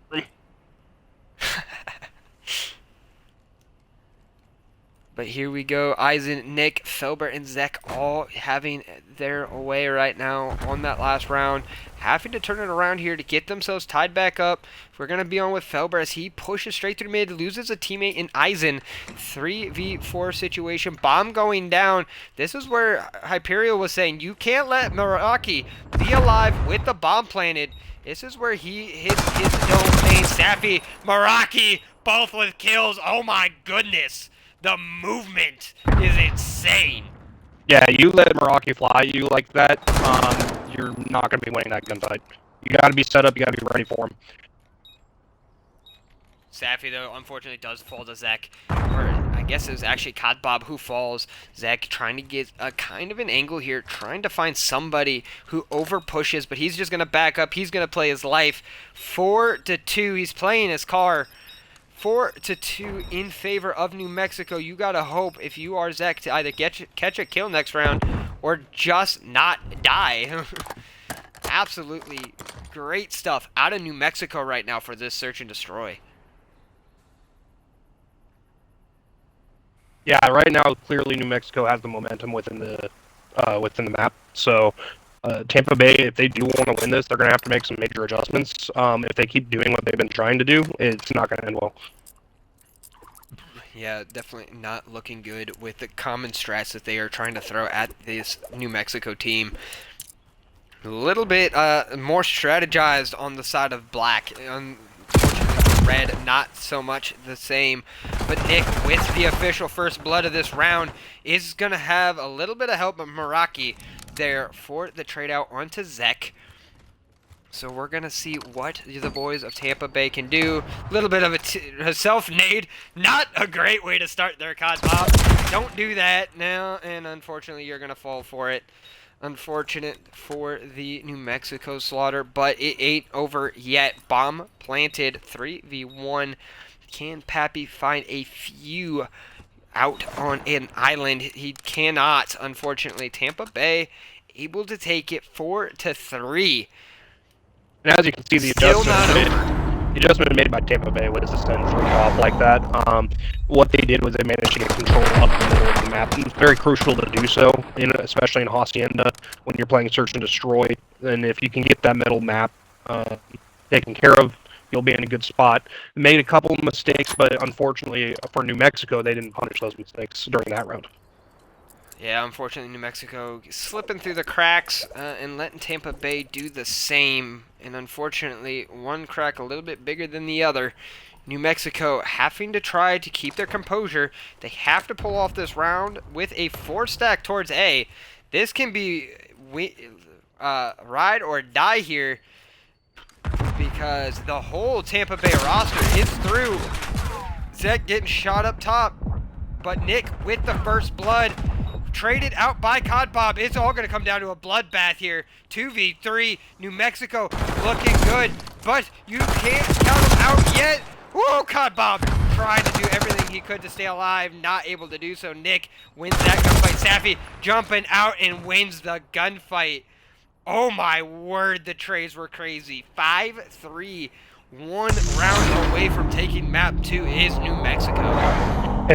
But here we go. Eisen, Nick, Felber, and Zek all having their way right now on that last round. Having to turn it around here to get themselves tied back up. We're going to be on with Felber as he pushes straight through mid, loses a teammate in Eisen. 3v4 situation. Bomb going down. This is where Hyperion was saying, you can't let Meraki be alive with the bomb planted. This is where he hits his own thing. Safi, Meraki, both with kills. Oh my goodness. The movement is insane. Yeah, you let Meraki fly you like that, you're not going to be winning that gunfight. You got to be set up, you got to be ready for him. Safi, though, unfortunately does fall to Zek. Or I guess it was actually Kadbob who falls. Zek trying to get a kind of an angle here, trying to find somebody who over pushes, but he's just going to back up. He's going to play his life. 4-2, he's playing his car. 4-2 in favor of New Mexico. You gotta hope, if you are Zek, to either catch a kill next round or just not die. Absolutely great stuff out of New Mexico right now for this search and destroy. Yeah, right now clearly New Mexico has the momentum within the map. So Tampa Bay, if they do want to win this, they're going to have to make some major adjustments. If they keep doing what they've been trying to do, it's not going to end well. Yeah, definitely not looking good with the common strats that they are trying to throw at this New Mexico team. A little bit more strategized on the side of black. Unfortunately, red, not so much the same. But Nick, with the official first blood of this round, is going to have a little bit of help of Meraki there for the trade out onto Zek. So we're going to see what the boys of Tampa Bay can do. A little bit of a self-nade. Not a great way to start their COD pop. Don't do that now, and unfortunately you're going to fall for it. Unfortunate for the New Mexico slaughter, but it ain't over yet. Bomb planted, 3v1. Can Pappy find a few out on an island? He cannot, unfortunately. Tampa Bay able to take it 4-3. And as you can see, the adjustment made by Tampa Bay was to send 3 off like that. What they did was they managed to get control up the middle of the map. It's very crucial to do so, especially in Hacienda, when you're playing Search and Destroy. And if you can get that middle map taken care of, you'll be in a good spot. Made a couple of mistakes, but unfortunately for New Mexico, they didn't punish those mistakes during that round. Yeah, unfortunately, New Mexico slipping through the cracks and letting Tampa Bay do the same. And unfortunately, one crack a little bit bigger than the other. New Mexico having to try to keep their composure. They have to pull off this round with a 4-stack towards A. This can be ride or die here because the whole Tampa Bay roster is through. Zek getting shot up top, but Nick with the first blood. Traded out by Codbob. It's all going to come down to a bloodbath here. 2v3. New Mexico looking good, but you can't count them out yet. Whoa, Codbob trying to do everything he could to stay alive. Not able to do so. Nick wins that gunfight. Safi jumping out and wins the gunfight. Oh my word, the trades were crazy. 5-3. 1 round away from taking map 2 is New Mexico.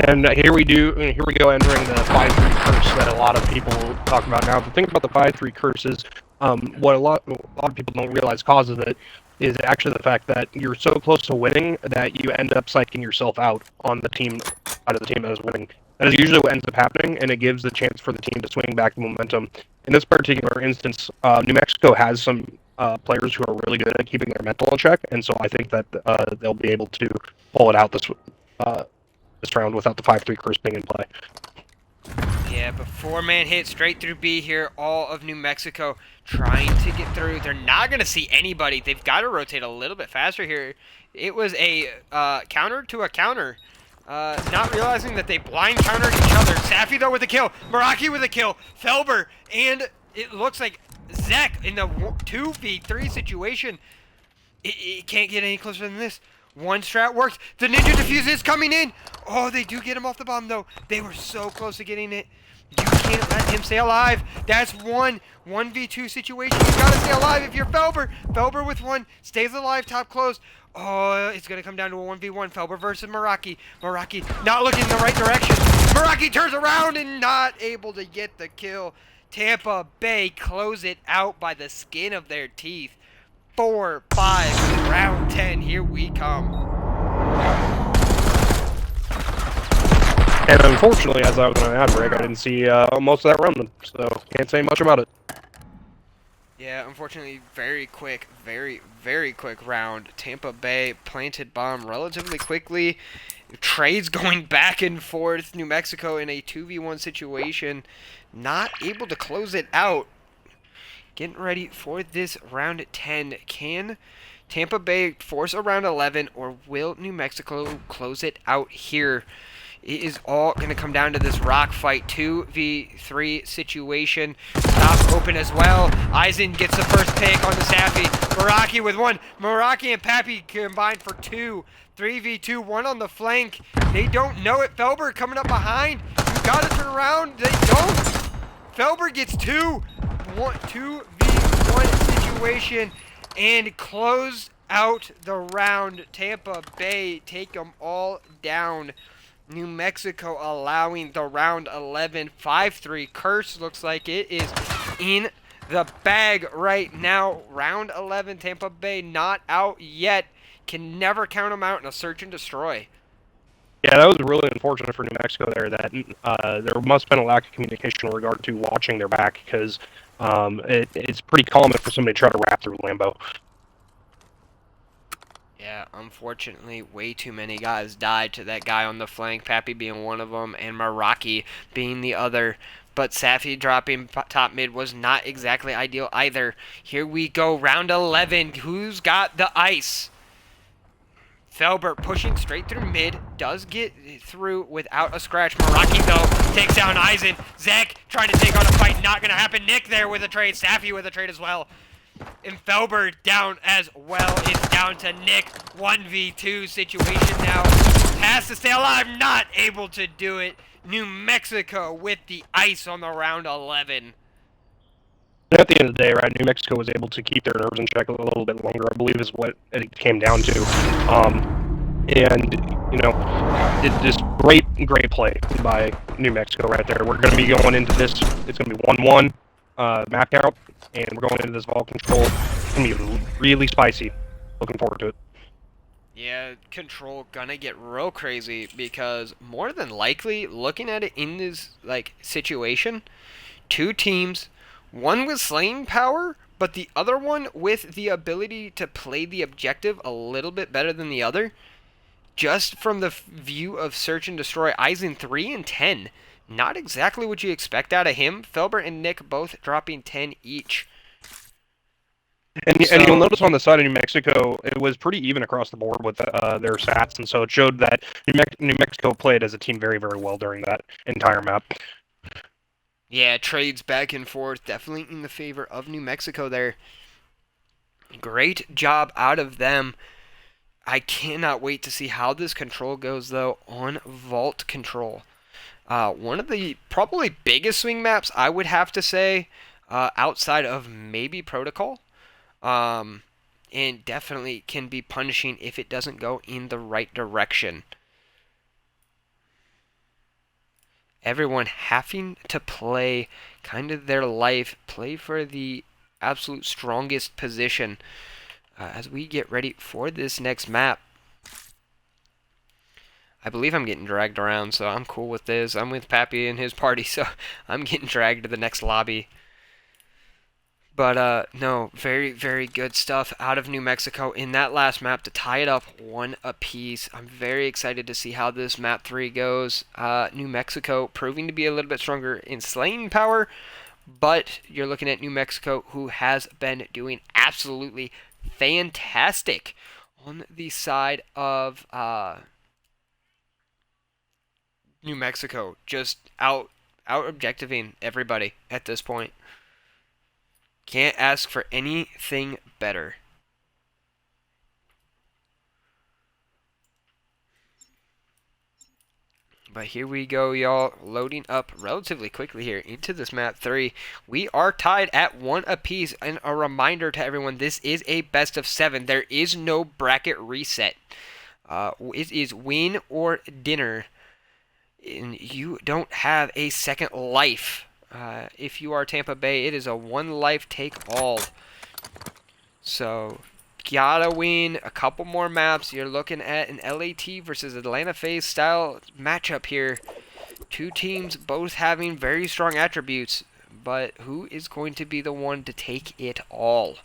And here we go entering the 5-3 curse that a lot of people talk about now. The thing about the 5-3 curse is what a lot of people don't realize causes it is actually the fact that you're so close to winning that you end up psyching yourself out on the team out of the team that is winning. That is usually what ends up happening, and it gives the chance for the team to swing back the momentum. In this particular instance, New Mexico has some players who are really good at keeping their mental in check, and so I think that they'll be able to pull it out this round without the 5-3 curse being in play. Yeah, but 4-man hit straight through B here. All of New Mexico trying to get through. They're not going to see anybody. They've got to rotate a little bit faster here. It was a counter to a counter. Not realizing that they blind countered each other. Safi, though, with a kill. Meraki with a kill. Felber, and it looks like Zek in the 2v3 situation. It can't get any closer than this. One strat worked. The ninja defuse is coming in. Oh, they do get him off the bomb, though. They were so close to getting it. You can't let him stay alive. That's 1v2 situation. You gotta stay alive if you're Felber. Felber with 1 stays alive, top closed. Oh, it's gonna come down to a 1v1. Felber versus Meraki. Meraki not looking in the right direction. Meraki turns around and not able to get the kill. Tampa Bay close it out by the skin of their teeth. 4-5, round 10, here we come. And unfortunately, as I was on an ad break, I didn't see most of that run, so can't say much about it. Yeah, unfortunately, very quick, very quick round. Tampa Bay planted bomb relatively quickly. Trades going back and forth. New Mexico in a 2v1 situation, not able to close it out. Getting ready for this round 10. Can Tampa Bay force a round 11, or will New Mexico close it out here? It is all going to come down to this rock fight 2v3 situation. Top open as well. Eisen gets the first pick on the Safi. Meraki with one. Meraki and Pappy combined for two. 3v2, one on the flank. They don't know it. Felber coming up behind. You got to turn around. They don't. Felber gets two. 2v1 situation and close out the round. Tampa Bay take them all down. New Mexico allowing the round 11 5-3 curse. Looks like it is in the bag right now. Round 11, Tampa Bay not out yet. Can never count them out in a search and destroy. Yeah, that was really unfortunate for New Mexico there. That there must have been a lack of communication in regard to watching their back, because it's pretty common for somebody to try to wrap through Lambo. Yeah, unfortunately, way too many guys died to that guy on the flank, Pappy being one of them, and Meraki being the other. But Safi dropping top mid was not exactly ideal either. Here we go, round 11. Who's got the ice? Felbert pushing straight through mid, does get through without a scratch. Meraki, though, takes down Eisen. Zek trying to take on a fight, not going to happen. Nick there with a trade, Safi with a trade as well. And Felber down as well. It's down to Nick. 1v2 situation now. Has to stay alive. Not able to do it. New Mexico with the ice on the round 11. At the end of the day, right, New Mexico was able to keep their nerves in check a little bit longer, I believe is what it came down to. And, you know, just great play by New Mexico right there. We're going to be going into this. It's going to be 1-1 map count, and we're going into this ball control. It's going to be really spicy. Looking forward to it. Yeah, control gonna get real crazy, because more than likely, looking at it in this situation, two teams, one with slaying power, but the other one with the ability to play the objective a little bit better than the other. Just from the view of search and destroy, Eisen 3 and 10. Not exactly what you expect out of him. Felber and Nick both dropping 10 each. And you'll notice on the side of New Mexico, it was pretty even across the board with their stats, and so it showed that New Mexico played as a team very, very well during that entire map. Yeah, trades back and forth, definitely in the favor of New Mexico there. Great job out of them. I cannot wait to see how this control goes, though, on Vault Control. One of the probably biggest swing maps, I would have to say, outside of maybe Protocol. And definitely can be punishing if it doesn't go in the right direction. Everyone having to play kind of their life, play for the absolute strongest position as we get ready for this next map. I believe I'm getting dragged around, so I'm cool with this. I'm with Pappy and his party, so I'm getting dragged to the next lobby. But, no, very, very good stuff out of New Mexico in that last map to tie it up 1 apiece. I'm very excited to see how this map 3 goes. New Mexico proving to be a little bit stronger in slaying power, but you're looking at New Mexico, who has been doing absolutely fantastic on the side of New Mexico. Just out-objectiving everybody at this point. Can't ask for anything better. But here we go, y'all, loading up relatively quickly here into this map 3. We are tied at 1 apiece, and a reminder to everyone, this is a best of 7. There is no bracket reset. It is win or dinner. and you don't have a second life. If you are Tampa Bay, it is a one life take all. So, gotta win a couple more maps. You're looking at an LAT versus Atlanta FaZe style matchup here. Two teams both having very strong attributes, but who is going to be the one to take it all?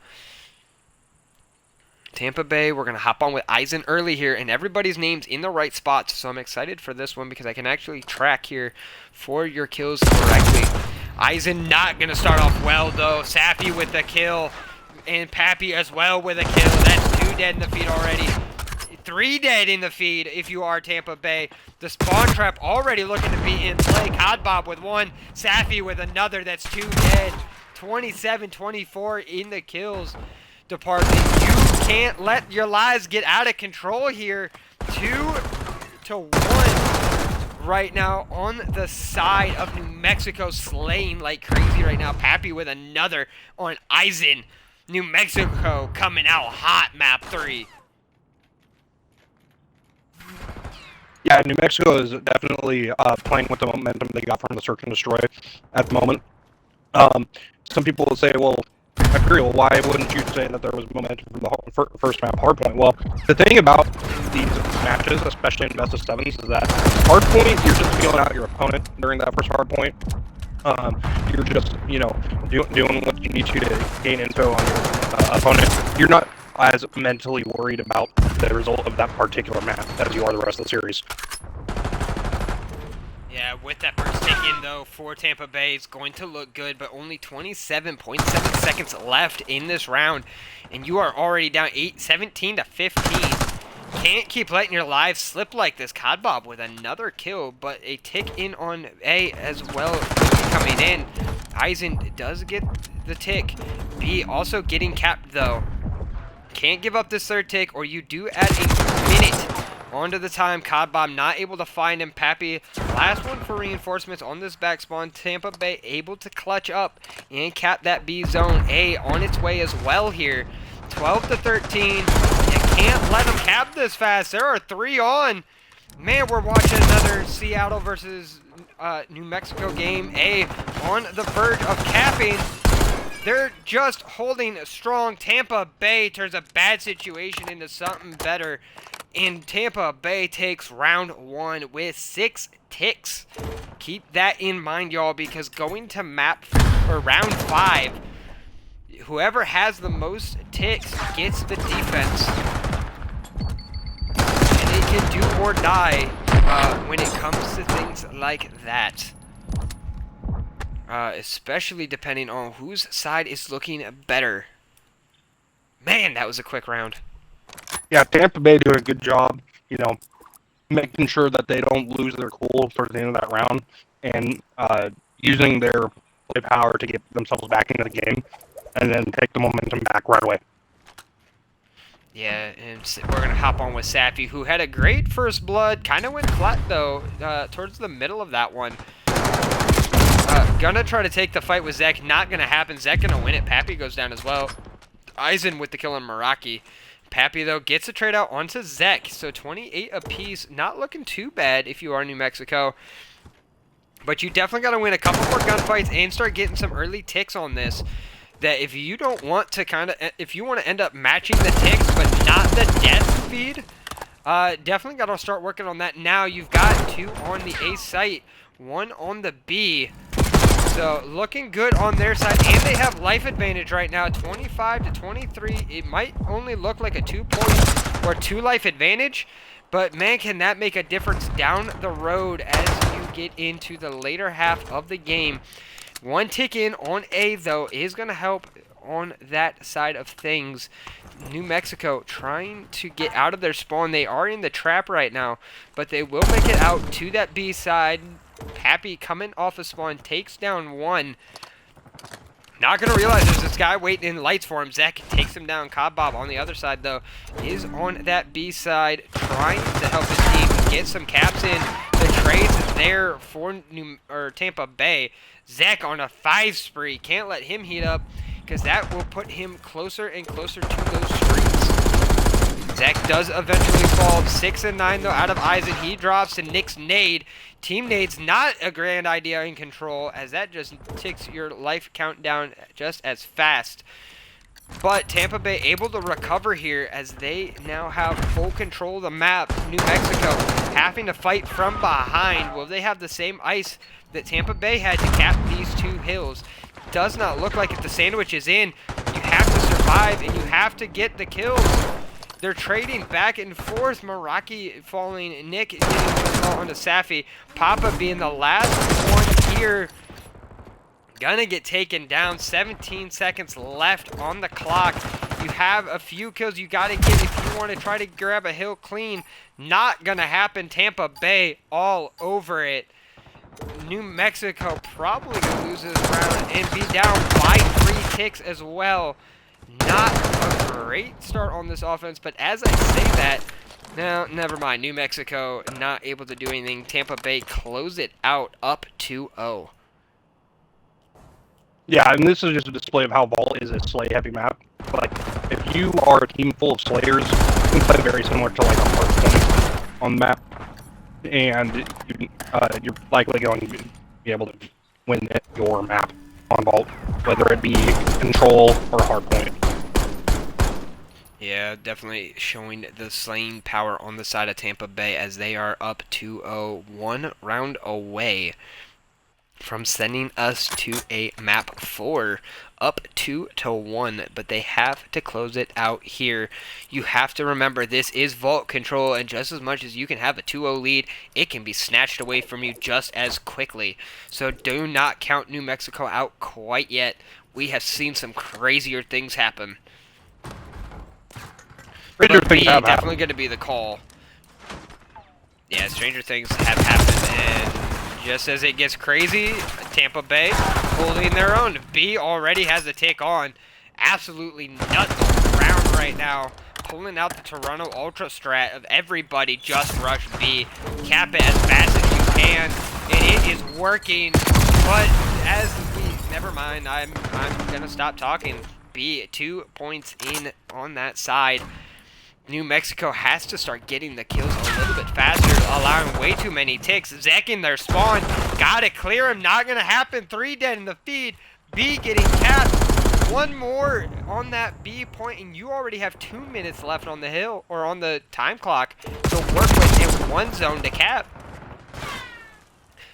Tampa Bay, we're going to hop on with Eisen early here, and everybody's name's in the right spots, so I'm excited for this one because I can actually track here for your kills correctly. Eisen not going to start off well, though. Sappy with the kill, and Pappy as well with a kill. That's 2 dead in the feed already. 3 dead in the feed if you are Tampa Bay. The spawn trap already looking to be in play. Codbob with 1, Sappy with another. That's 2 dead. 27-24 in the kills department. You can't let your lives get out of control here. 2-1 right now on the side of New Mexico, slaying like crazy right now. Pappy with another on Eisen. New Mexico coming out hot, map 3. Yeah, New Mexico is definitely playing with the momentum they got from the Search and Destroy at the moment. Some people will say, well, Imperial, why wouldn't you say that there was momentum from the first map, Hardpoint? Well, the thing about these matches, especially in best of sevens, is that Hardpoint, you're just feeling out your opponent during that first Hardpoint. You're just, doing what you need to gain info on your opponent. You're not as mentally worried about the result of that particular map as you are the rest of the series. Yeah, with that first take in, though, for Tampa Bay, it's going to look good, but only 27.7 seconds left in this round, and you are already down 17-15. Can't keep letting your lives slip like this. Codbob with another kill, but a tick in on A as well coming in. Eisen does get the tick. B also getting capped, though. Can't give up this third tick, or you do add a minute onto the time. Codbob not able to find him. Pappy, last one for reinforcements on this back spawn. Tampa Bay able to clutch up and cap that B zone. A on its way as well here. 12-13. You can't let them cap this fast. There are 3 on. Man, we're watching another Seattle versus New Mexico game. A on the verge of capping. They're just holding strong. Tampa Bay turns a bad situation into something better. And Tampa Bay takes round 1 with 6 ticks. Keep that in mind, y'all, because going to round 5, whoever has the most ticks gets the defense. And it can do or die when it comes to things like that. Especially depending on whose side is looking better. Man, that was a quick round. Yeah, Tampa Bay doing a good job, making sure that they don't lose their cool towards the end of that round, and using their play power to get themselves back into the game, and then take the momentum back right away. Yeah, and we're going to hop on with Sappy, who had a great first blood. Kind of went flat, though, towards the middle of that one. Gonna try to take the fight with Zek. Not going to happen. Zek going to win it. Pappy goes down as well. Eisen with the kill on Meraki. Pappy, though, gets a trade out onto Zek. So 28 apiece. Not looking too bad if you are New Mexico. But you definitely got to win a couple more gunfights and start getting some early ticks on this. That if you don't want to if you want to end up matching the ticks but not the death feed, definitely got to start working on that now. You've got 2 on the A site, 1 on the B. So looking good on their side, and they have life advantage right now, 25-23. It might only look like a 2-point or 2 life advantage, but man, can that make a difference down the road as you get into the later half of the game. 1 tick in on A, though, is going to help on that side of things. New Mexico trying to get out of their spawn. They are in the trap right now, but they will make it out to that B side. Pappy coming off a spawn, takes down 1. Not going to realize there's this guy waiting in lights for him. Zek takes him down. Codbob on the other side, though, is on that B side, trying to help his team get some caps in. The trades there for Tampa Bay. Zek on a 5 spree. Can't let him heat up, because that will put him closer and closer to those streets. Zach does eventually fall. 6 and 9 though out of Eisen. He drops to Nick's nade. Team nade's not a grand idea in control, as that just ticks your life count down just as fast. But Tampa Bay able to recover here as they now have full control of the map. New Mexico having to fight from behind. Will they have the same ice that Tampa Bay had to cap these two hills? Does not look like it. The sandwich is in. You have to survive and you have to get the kills. They're trading back and forth. Meraki falling. Nick getting the call onto Safi. Papa being the last one here. Gonna get taken down. 17 seconds left on the clock. You have a few kills you gotta get if you want to try to grab a hill clean. Not gonna happen. Tampa Bay all over it. New Mexico probably gonna lose this round and be down by 3 ticks as well. Not a great start on this offense, but as I say that, no, never mind. New Mexico not able to do anything. Tampa Bay close it out up 2-0. Yeah, and this is just a display of how Vault is a Slay-heavy map. Like, if you are a team full of Slayers, you can play very similar to, like, a Hearthstone on the map. And you're likely going to be able to win your map on Vault, whether it be Control or Hardpoint. Yeah, definitely showing the slaying power on the side of Tampa Bay as they are up 2-0, 1 round away from sending us to a map 4, up 2-1, but they have to close it out here. You have to remember this is Vault Control, and just as much as you can have a 2-0 lead, it can be snatched away from you just as quickly. So do not count New Mexico out quite yet. We have seen some crazier things happen. Stranger But things B, have definitely happened. going to be the call. Yeah, stranger things have happened, and just as it gets crazy, Tampa Bay holding their own. B already has a tick on. Absolutely nuts round right now. Pulling out the Toronto Ultra Strat of everybody just rush B. Cap it as fast as you can. And it is working. But as we... Never mind. I'm going to stop talking. B, 2 points in on that side. New Mexico has to start getting the kills a little bit faster, allowing way too many ticks. Zekking their spawn. Gotta clear him. Not gonna happen. 3 dead in the feed. B getting capped. 1 more on that B point, and you already have 2 minutes left on the hill, or on the time clock, to work with in 1 zone to cap.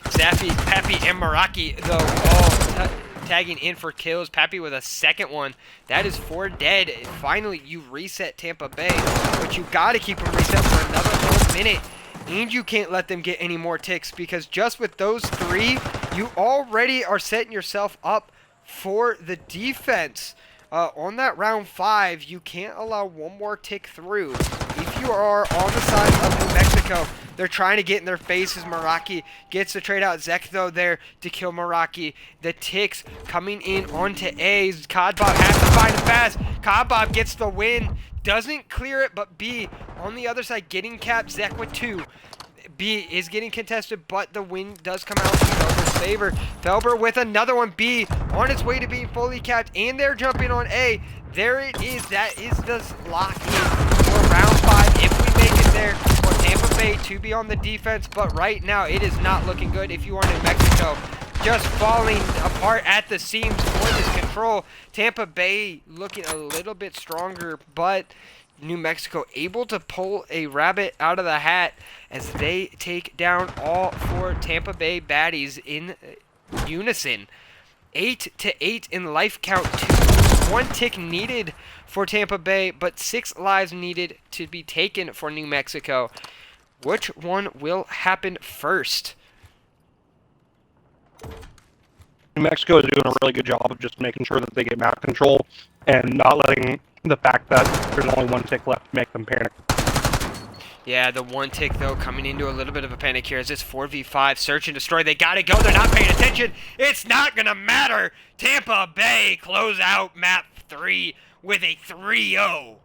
Safi, Pappy, and Meraki, though, all tagging in for kills. Pappy with a second one. That is 4 dead. Finally, you reset Tampa Bay, but you gotta keep them reset for another whole minute. And you can't let them get any more ticks, because just with those 3, you already are setting yourself up for the defense. On that round 5, you can't allow 1 more tick through. If you are on the side of New Mexico, they're trying to get in their faces. Meraki gets the trade out. Zek, though, there to kill Meraki. The ticks coming in onto A. Codbob has to find it fast. Codbob gets the win. Doesn't clear it, but B on the other side getting capped. Zek with 2. B is getting contested, but the win does come out in Felber's favor. Felber with another one. B on its way to being fully capped, and they're jumping on A. There it is. That is the lock in for round 5. If we make it there, for Tampa Bay to be on the defense, but right now it is not looking good if you are New Mexico. Just falling apart at the seams for this control. Tampa Bay looking a little bit stronger, but New Mexico able to pull a rabbit out of the hat as they take down all 4 Tampa Bay baddies in unison. 8-8 in life count. 1 tick needed for Tampa Bay, but 6 lives needed to be taken for New Mexico. Which one will happen first? New Mexico is doing a really good job of just making sure that they get map control and not letting the fact that there's only 1 tick left make them panic. Yeah, the 1 tick, though, coming into a little bit of a panic here as it's 4v5, search and destroy. They gotta go. They're not paying attention. It's not gonna matter. Tampa Bay close out map 3 with a 3-0.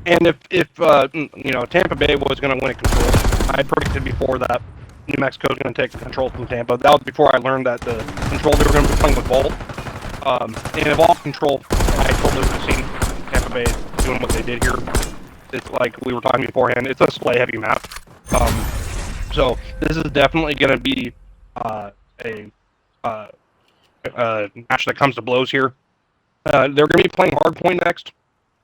And if you know, Tampa Bay was going to win a control, I predicted before that New Mexico was going to take the control from Tampa. That was before I learned that the control they were going to be playing with Vault. And Evolve control, I told that we've seen Tampa Bay doing what they did here. It's like we were talking beforehand. It's a slay heavy map. So this is definitely going to be a match that comes to blows here. They're going to be playing hardpoint next.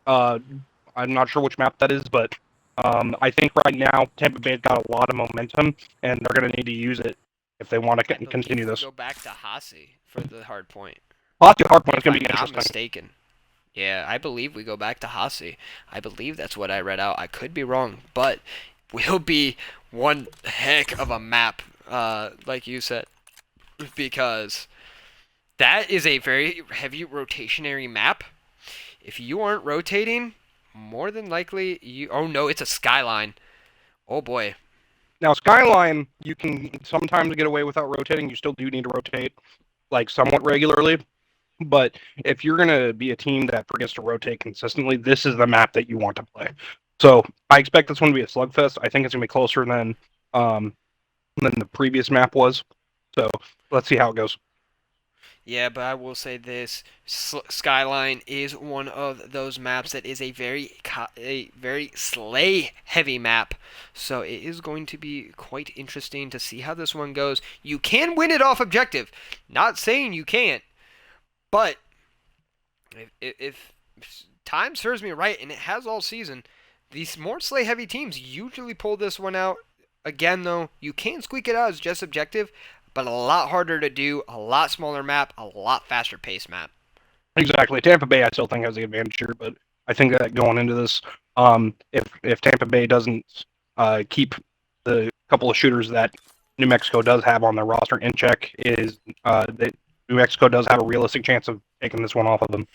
I'm not sure which map that is, but I think right now Tampa Bay's got a lot of momentum, and they're going to need to use it if they want to continue this. Go back to Hasi for the hard point. Hardpoint is going to be If I'm not interesting. mistaken. Yeah, I believe we go back to Hasi. I believe that's what I read out. I could be wrong, but will be one heck of a map, like you said, because that is a very heavy rotationary map. If you aren't rotating, more than likely you. Oh no, it's a skyline. Oh boy. Now Skyline, you can sometimes get away without rotating. You still do need to rotate like somewhat regularly. But if you're going to be a team that forgets to rotate consistently, this is the map that you want to play. So I expect this one to be a slugfest. I think it's going to be closer than the previous map was. So let's see how it goes. Yeah, but I will say this: Skyline is one of those maps that is a very slay heavy map. So it is going to be quite interesting to see how this one goes. You can win it off objective. Not saying you can't, but if time serves me right, and it has all season, these more slay heavy teams usually pull this one out. Again, though, you can squeak it out as just objective, but a lot harder to do, a lot smaller map, a lot faster pace map. Exactly. Tampa Bay, I still think has the advantage here, but I think that going into this, if Tampa Bay doesn't keep the couple of shooters that New Mexico does have on their roster in check, is that New Mexico does have a realistic chance of taking this one off of them.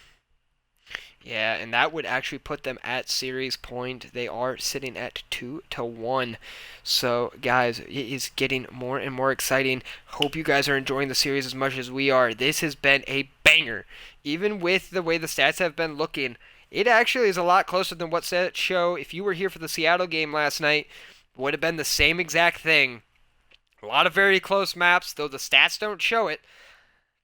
Yeah, and that would actually put them at series point. They are sitting at 2-1. So, guys, it is getting more and more exciting. Hope you guys are enjoying the series as much as we are. This has been a banger. Even with the way the stats have been looking, it actually is a lot closer than what stats show. If you were here for the Seattle game last night, it would have been the same exact thing. A lot of very close maps, though the stats don't show it.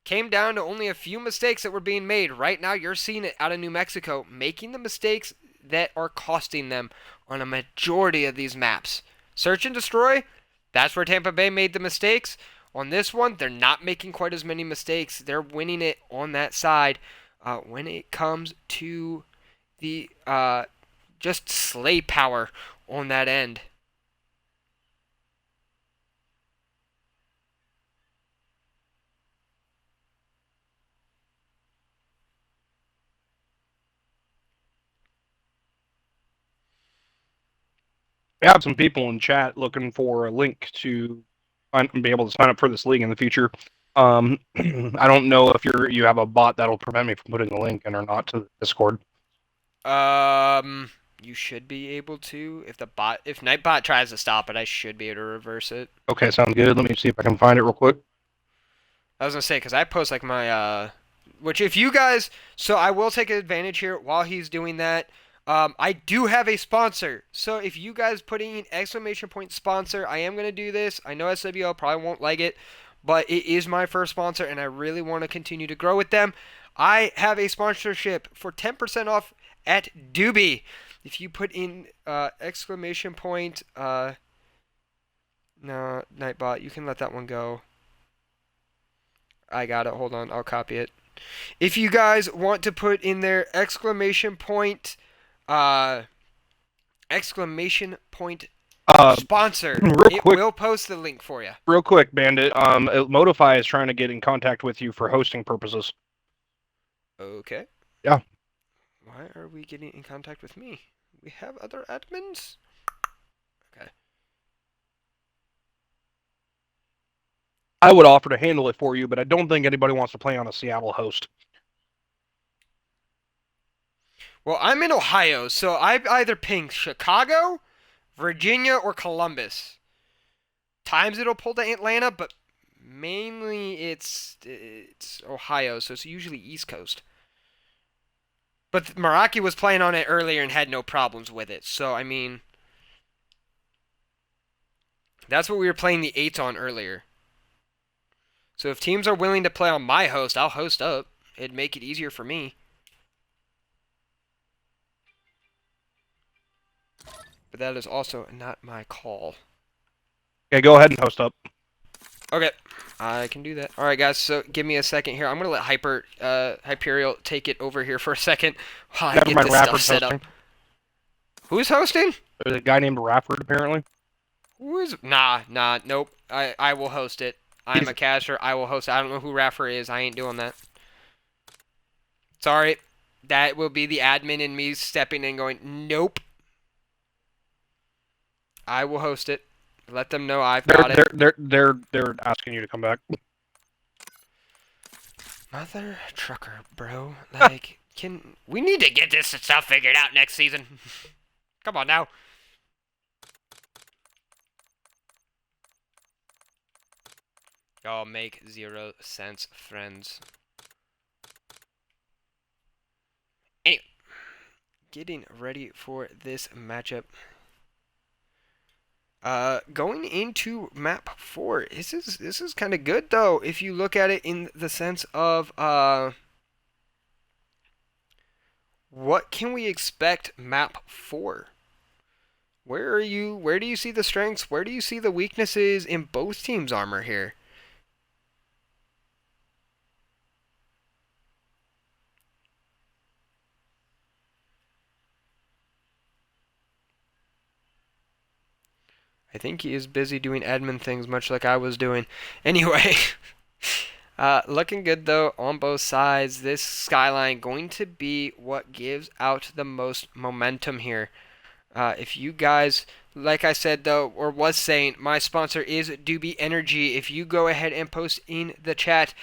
Came down to only a few mistakes that were being made. Right now, you're seeing it out of New Mexico, making the mistakes that are costing them on a majority of these maps. Search and destroy, that's where Tampa Bay made the mistakes. On this one, they're not making quite as many mistakes. They're winning it on that side. When it comes to the just slay power on that end. We have some people in chat looking for a link to be able to sign up for this league in the future. I don't know if you have a bot that'll prevent me from putting the link in or not to the Discord. You should be able to. If Nightbot tries to stop it, I should be able to reverse it. Okay, sounds good. Let me see if I can find it real quick. I was gonna say, because I post like my which if you guys, so I will take advantage here while he's doing that. I do have a sponsor, so if you guys put in exclamation point sponsor, I am gonna do this. I know SWL probably won't like it, but it is my first sponsor, and I really want to continue to grow with them. I have a sponsorship for 10% off at Doobie. If you put in exclamation point, no, Nightbot, you can let that one go. I got it. Hold on, I'll copy it. If you guys want to put in there exclamation point sponsor, it will post the link for you. Real quick, Bandit. Modify is trying to get in contact with you for hosting purposes. Okay. Yeah. Why are we getting in contact with me? We have other admins? Okay. I would offer to handle it for you, but I don't think anybody wants to play on a Seattle host. Well, I'm in Ohio, so I either ping Chicago, Virginia, or Columbus. Times it'll pull to Atlanta, but mainly it's Ohio, so it's usually East Coast. But Meraki was playing on it earlier and had no problems with it, so I mean, that's what we were playing the 8s on earlier. So if teams are willing to play on my host, I'll host up. It'd make it easier for me. but that is also not my call. Okay, go ahead and host up. Okay, I can do that. All right, guys. So give me a second here. I'm gonna let Hyperial take it over here for a second while I Never get mind, this stuff Rafford's set hosting. up. Who's hosting? There's a guy named Rafford, apparently. Who is? Nah, nope. I will host it. I'm a caster. I will host it. I don't know who Raffer is. I ain't doing that. Sorry. That will be the admin in me stepping in going, nope. I will host it. Let them know I've got it. They're asking you to come back. Mother trucker, bro. Like, we need to get this stuff figured out next season. Come on now. Y'all make 0 sense, friends. Anyway, getting ready for this matchup. Going into map 4, this is kind of good though. If you look at it in the sense of what can we expect map 4? Where do you see the strengths? Where do you see the weaknesses in both teams' armor here? I think he is busy doing admin things, much like I was doing. Anyway, looking good though on both sides. This skyline going to be what gives out the most momentum here. If you guys, like I said though, or was saying, my sponsor is Doobie Energy. If you go ahead and post in the chat,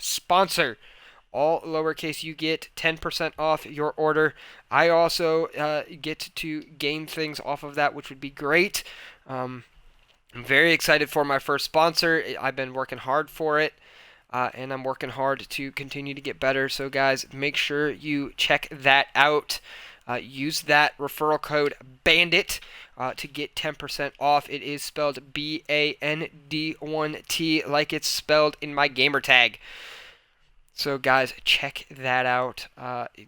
!sponsor, all lowercase, you get 10% off your order. I also get to gain things off of that, which would be great. I'm very excited for my first sponsor. I've been working hard for it. And I'm working hard to continue to get better. So guys, make sure you check that out. Use that referral code BANDIT to get 10% off. It is spelled BAND1T like it's spelled in my gamer tag. So guys, check that out.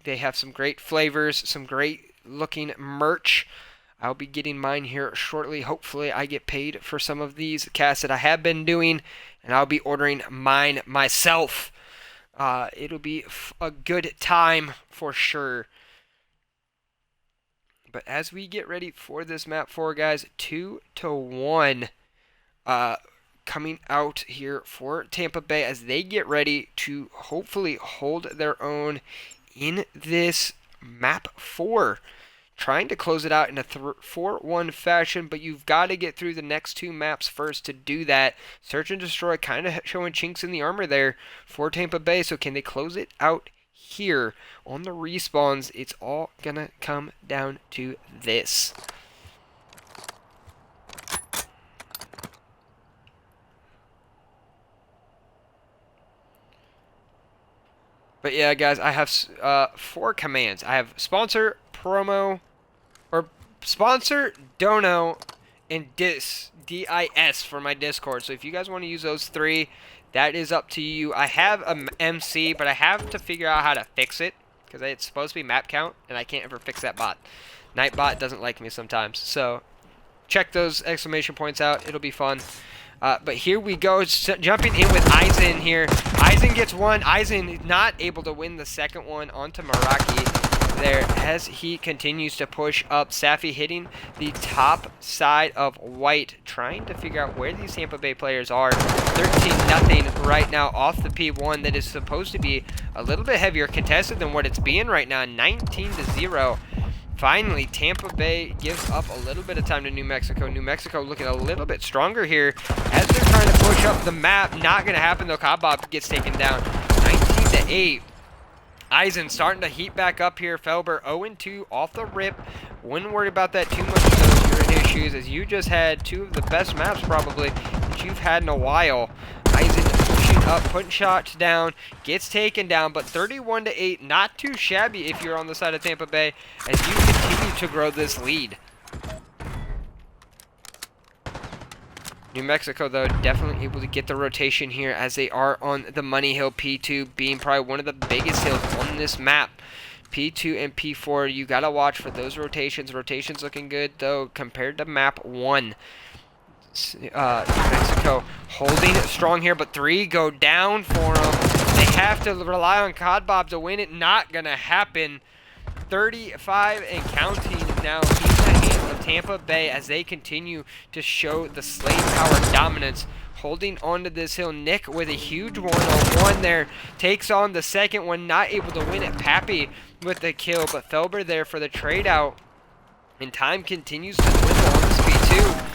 They have some great flavors, some great looking merch. I'll be getting mine here shortly. Hopefully I get paid for some of these casts that I have been doing, and I'll be ordering mine myself. It'll be a good time for sure. But as we get ready for this map 4, guys, 2-1 coming out here for Tampa Bay as they get ready to hopefully hold their own in this map 4. Trying to close it out in a 4-1 fashion, but you've got to get through the next 2 maps first to do that. Search and Destroy kind of showing chinks in the armor there for Tampa Bay, so can they close it out here on the respawns? It's all gonna come down to this. But yeah, guys, I have 4 commands. I have sponsor, promo, or sponsor, dono, and dis for my Discord. So if you guys want to use those 3, that is up to you. I have a MC, but I have to figure out how to fix it because it's supposed to be map count, and I can't ever fix that bot. Nightbot doesn't like me sometimes. So check those exclamation points out. It'll be fun. But here we go, jumping in with Aizen here. Aizen gets one. Aizen not able to win the second one onto Meraki there as he continues to push up. Safi hitting the top side of white, trying to figure out where these Tampa Bay players are. 13-0 right now off the P1 that is supposed to be a little bit heavier contested than what it's being right now. 19-0. Finally, Tampa Bay gives up a little bit of time to New Mexico. New Mexico looking a little bit stronger here as they're trying to push up the map. Not going to happen though. Kabab gets taken down. 19-8. Aizen starting to heat back up here. Felber 0-2 off the rip. Wouldn't worry about that too much though. You're in his shoes as you just had 2 of the best maps probably that you've had in a while. Aizen pushing up, putting shots down, gets taken down, but 31-8, not too shabby if you're on the side of Tampa Bay as you continue to grow this lead. New Mexico, though, definitely able to get the rotation here as they are on the Money Hill P2, being probably one of the biggest hills on this map. P2 and P4, you got to watch for those rotations. Rotations looking good, though, compared to map 1. New Mexico holding it strong here, but 3 go down for them. They have to rely on Cod Bob to win it. Not going to happen. 35 and counting now in the hands of Tampa Bay as they continue to show the Slate Power dominance. Holding onto this hill, Nick with a huge 1-on-1 there. Takes on the second one, not able to win it. Pappy with the kill, but Felber there for the trade out. And time continues to dwindle on this P2.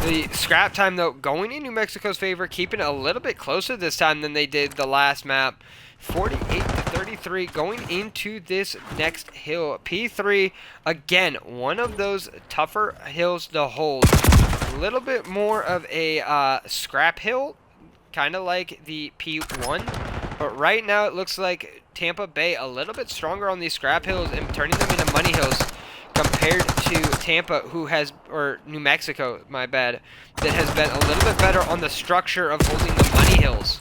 The scrap time, though, going in New Mexico's favor, keeping it a little bit closer this time than they did the last map. 48-33 going into this next hill. P3, again, one of those tougher hills to hold. A little bit more of a scrap hill, kind of like the P1. But right now it looks like Tampa Bay a little bit stronger on these scrap hills and turning them into money hills compared to Tampa, who has, or New Mexico, my bad, that has been a little bit better on the structure of holding the money hills.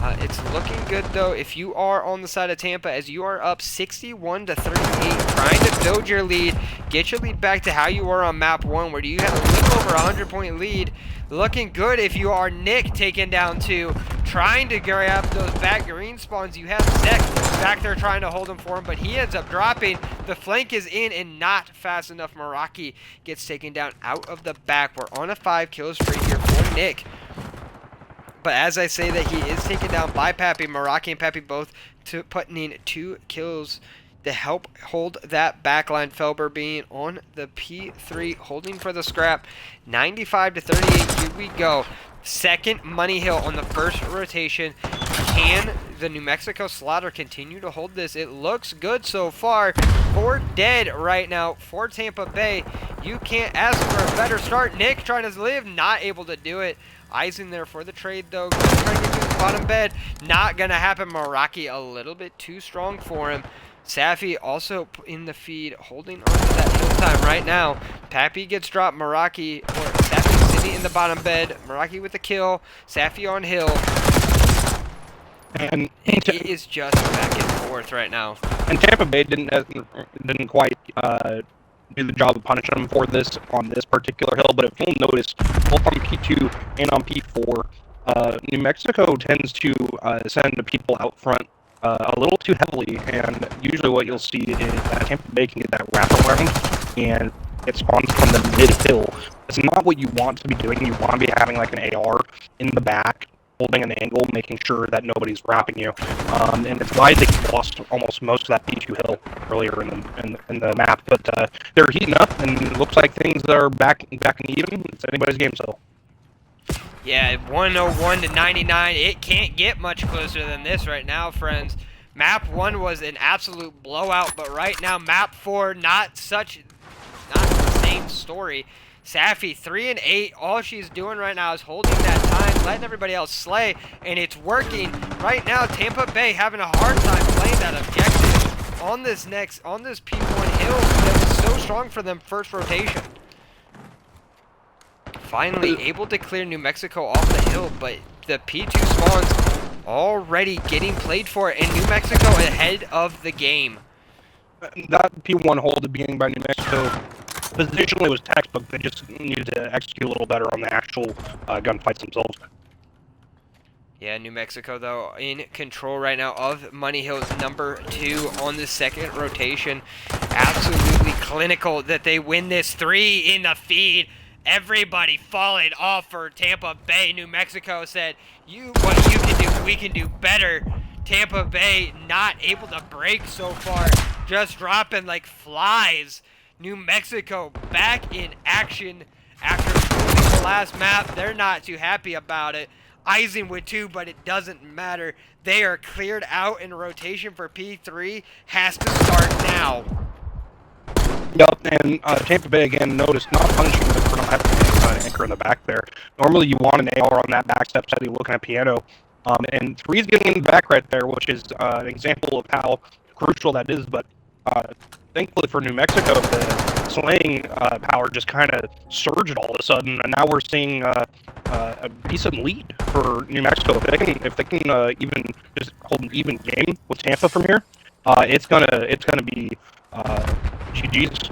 It's looking good, though, if you are on the side of Tampa, as you are up 61-38, trying to build your lead, get your lead back to how you were on map 1, where you had a little over 100-point lead. Looking good if you are Nick, taken down 2, trying to grab those back green spawns. You have Zek back there trying to hold him for him, but he ends up dropping. The flank is in and not fast enough. Meraki gets taken down out of the back. We're on a 5-kill streak here for Nick. But as I say that, he is taken down by Pappy. Meraki and Pappy both putting in 2 kills to help hold that backline. Felber being on the P3, holding for the scrap. 95-38, here we go. Second money hill on the first rotation. Can the New Mexico Slaughter continue to hold this? It looks good so far. 4 dead right now for Tampa Bay. You can't ask for a better start. Nick trying to live, not able to do it. Eyes in there for the trade, though. Trying to get to the bottom bed. Not going to happen. Meraki a little bit too strong for him. Safi also in the feed, holding on to that hill time right now. Pappy gets dropped. Meraki, or Safi sitting in the bottom bed. Meraki with the kill. Safi on hill. And it is just back and forth right now. And Tampa Bay didn't quite do the job of punishing them for this on this particular hill, but if you'll notice, both on P2 and on P4, New Mexico tends to send the people out front a little too heavily, and usually what you'll see is that Tampa Bay can get that wraparound and it spawns from the mid-hill. It's not what you want to be doing. You want to be having like an AR in the back, holding an angle, making sure that nobody's wrapping you, and it's why they lost almost most of that P2 hill earlier in the map. But they're heating up, and it looks like things are back and even. It's anybody's game still. Yeah, 101-99. It can't get much closer than this right now, friends. Map 1 was an absolute blowout, but right now map 4, not the same story. Safi 3-8. All she's doing right now is holding that time, letting everybody else slay, and it's working. Right now, Tampa Bay having a hard time playing that objective on this P1 hill that was so strong for them first rotation. Finally able to clear New Mexico off the hill, but the P2 spawns already getting played for, and New Mexico ahead of the game. That P1 hold being by New Mexico positionally was textbook. They just needed to execute a little better on the actual gunfights themselves. Yeah, New Mexico, though, in control right now of Money Hill's number 2 on the second rotation. Absolutely clinical that they win this. 3 in the feed. Everybody falling off for Tampa Bay. New Mexico said, what you can do, we can do better. Tampa Bay not able to break so far. Just dropping like flies. New Mexico back in action after losing the last map. They're not too happy about it. Eisen with 2, but it doesn't matter. They are cleared out, and rotation for P3 has to start now. Yep, and Tampa Bay, again, notice not punishing them for not having an anchor in the back there. Normally you want an AR on that back step side, you're looking at piano. And 3's getting in the back right there, which is an example of how crucial that is, but thankfully for New Mexico, the slaying power just kind of surged all of a sudden, and now we're seeing a decent lead for New Mexico. If they can even just hold an even game with Tampa from here, it's gonna be GG's.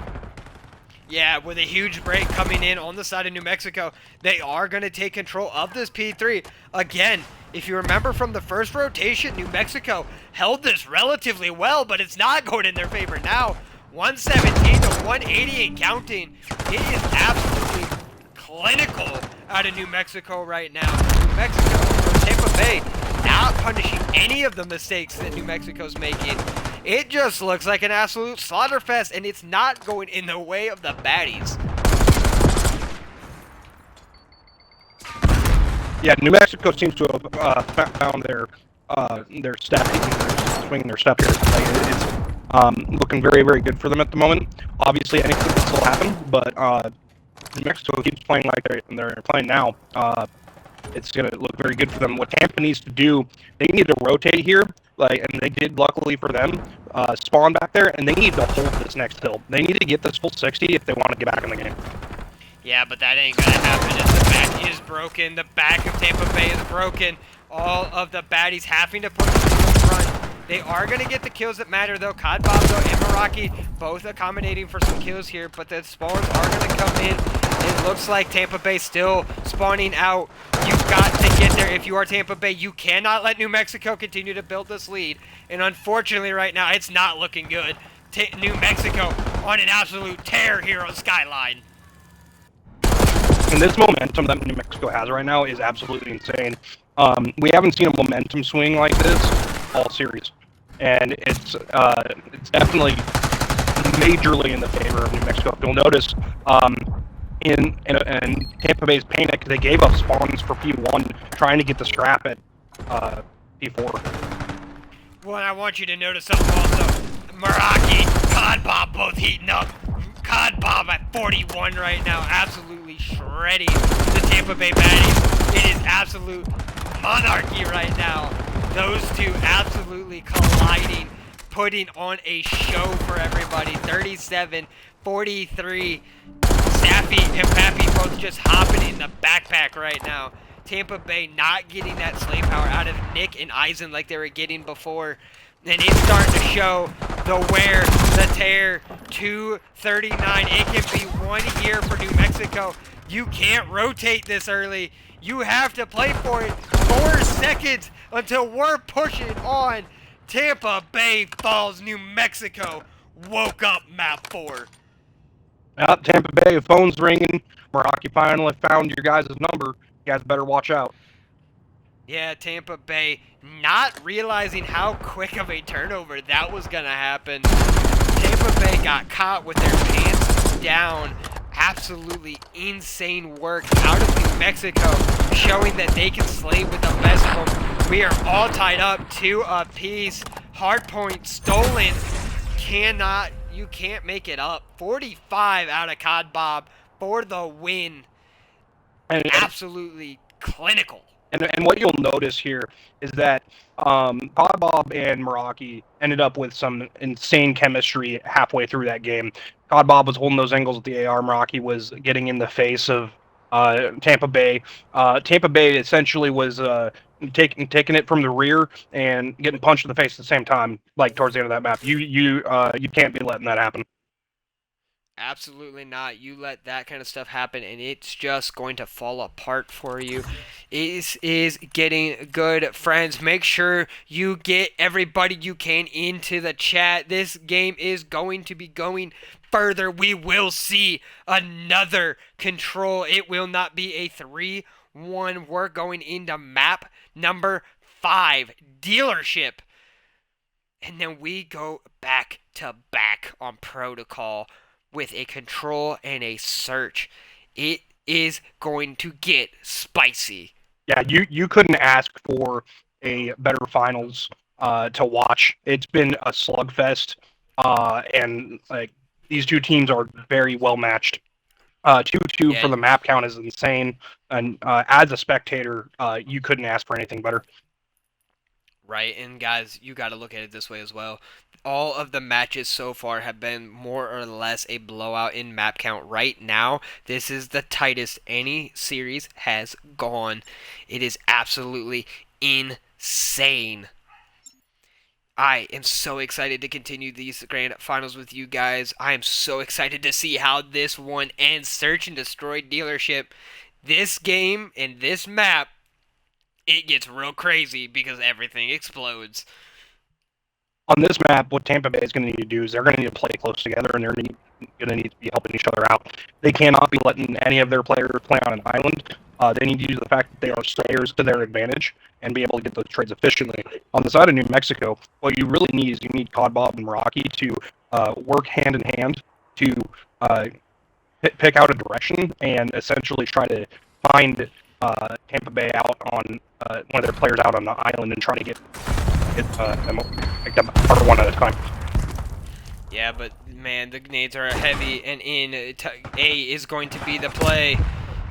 Yeah, with a huge break coming in on the side of New Mexico, they are going to take control of this P3. Again, if you remember from the first rotation, New Mexico held this relatively well, but it's not going in their favor now. 117 to 180 and counting. It is absolutely clinical out of New Mexico right now. New Mexico, or Tampa Bay, not punishing any of the mistakes that New Mexico's making. It just looks like an absolute slaughterfest, and it's not going in the way of the baddies. Yeah, New Mexico seems to have found their step, swinging their step here. Like, it's looking very, very good for them at the moment. Obviously, anything can still happen, but New Mexico keeps playing like they're playing now. It's going to look very good for them. What Tampa needs to do, they need to rotate here, and they did, luckily for them, spawn back there, and they need to hold this next hill. They need to get this full 60 if they want to get back in the game. Yeah, but that ain't gonna happen as the back is broken. The back of Tampa Bay is broken. All of the baddies having to push to the front. They are gonna get the kills that matter though. Cod Bobzo and Meraki both accommodating for some kills here, but the spawns are gonna come in. It looks like Tampa Bay still spawning out. You've got to get there if you are Tampa Bay. You cannot let New Mexico continue to build this lead. And unfortunately right now, it's not looking good. New Mexico on an absolute tear here on Skyline. And this momentum that New Mexico has right now is absolutely insane. We haven't seen a momentum swing like this all series, and it's definitely majorly in the favor of New Mexico. You'll notice in Tampa Bay's panic, they gave up spawns for P1 trying to get the scrap at P4. Well, I want you to notice something also. Meraki, Cod Bob both heating up. Cod Bob at 41 right now, absolutely shredding the Tampa Bay baddies. It is absolute monarchy right now. Those two absolutely colliding, putting on a show for everybody. 37, 43. Staffy and Pappy both just hopping in the backpack right now. Tampa Bay not getting that slay power out of Nick and Eisen like they were getting before. And it's starting to show the wear, the tear, 239. It can be 1 year for New Mexico. You can't rotate this early. You have to play for it. 4 seconds until we're pushing on. Tampa Bay falls. New Mexico woke up map 4. Tampa Bay, phone's ringing. Meraki finally found your guys' number. You guys better watch out. Yeah, Tampa Bay not realizing how quick of a turnover that was going to happen. Tampa Bay got caught with their pants down. Absolutely insane work out of New Mexico, showing that they can slay with the best of them. We are all tied up 2 apiece. Hardpoint stolen. You can't make it up. 45 out of Cod Bob for the win. Absolutely clinical. And what you'll notice here is that Cod Bob and Meraki ended up with some insane chemistry halfway through that game. Cod Bob was holding those angles with the AR. Meraki was getting in the face of Tampa Bay. Tampa Bay essentially was taking it from the rear and getting punched in the face at the same time, like towards the end of that map. You can't be letting that happen. Absolutely not. You let that kind of stuff happen and it's just going to fall apart for you. It is getting good, friends. Make sure you get everybody you can into the chat. This game is going to be going further. We will see another control. It will not be a 3-1. We're going into map number 5, dealership. And then we go back to back on protocol with a control and a search. It is going to get spicy. Yeah, you couldn't ask for a better finals to watch. It's been a slugfest, and like these two teams are very well matched. 2-2 for the map count is insane, and as a spectator, you couldn't ask for anything better. Right, and guys, you got to look at it this way as well. All of the matches so far have been more or less a blowout in map count. Right now, this is the tightest any series has gone. It is absolutely insane. I am so excited to continue these grand finals with you guys. I am so excited to see how this one ends. Search and Destroy Dealership. This game and this map, it gets real crazy because everything explodes. On this map, what Tampa Bay is going to need to do is they're going to need to play close together, and they're going to need to be helping each other out. They cannot be letting any of their players play on an island. They need to use the fact that they are slayers to their advantage and be able to get those trades efficiently. On the side of New Mexico, what you really need is you need Cod Bob and Rocky to work hand in hand to uh, pick out a direction and essentially try to find Tampa Bay out on one of their players out on the island and try to get them picked up part one at a time. Yeah, but man, the grenades are heavy, and in A is going to be the play.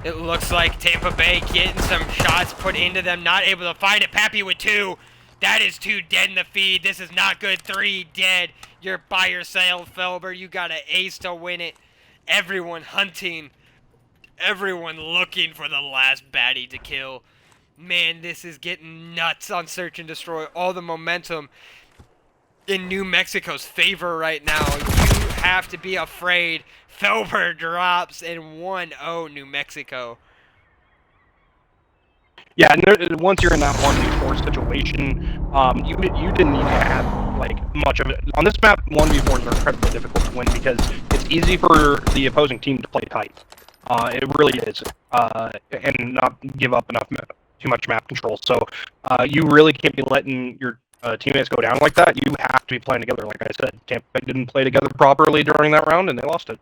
It looks like Tampa Bay getting some shots put into them, not able to find it. Pappy with 2. That is 2 dead in the feed. This is not good. 3 dead. You're by yourself, Felber. You got an ace to win it. Everyone hunting. Everyone looking for the last baddie to kill. Man, this is getting nuts on Search and Destroy. All the momentum in New Mexico's favor right now. You have to be afraid. Felber drops in 1-0 New Mexico. Yeah, and once you're in that 1v4 situation, you didn't need to have like much of it. On this map, 1v4s are incredibly difficult to win because it's easy for the opposing team to play tight. It really is, and not give up too much map control. So you really can't be letting your teammates go down like that. You have to be playing together. Like I said, Tampa Bay didn't play together properly during that round, and they lost it.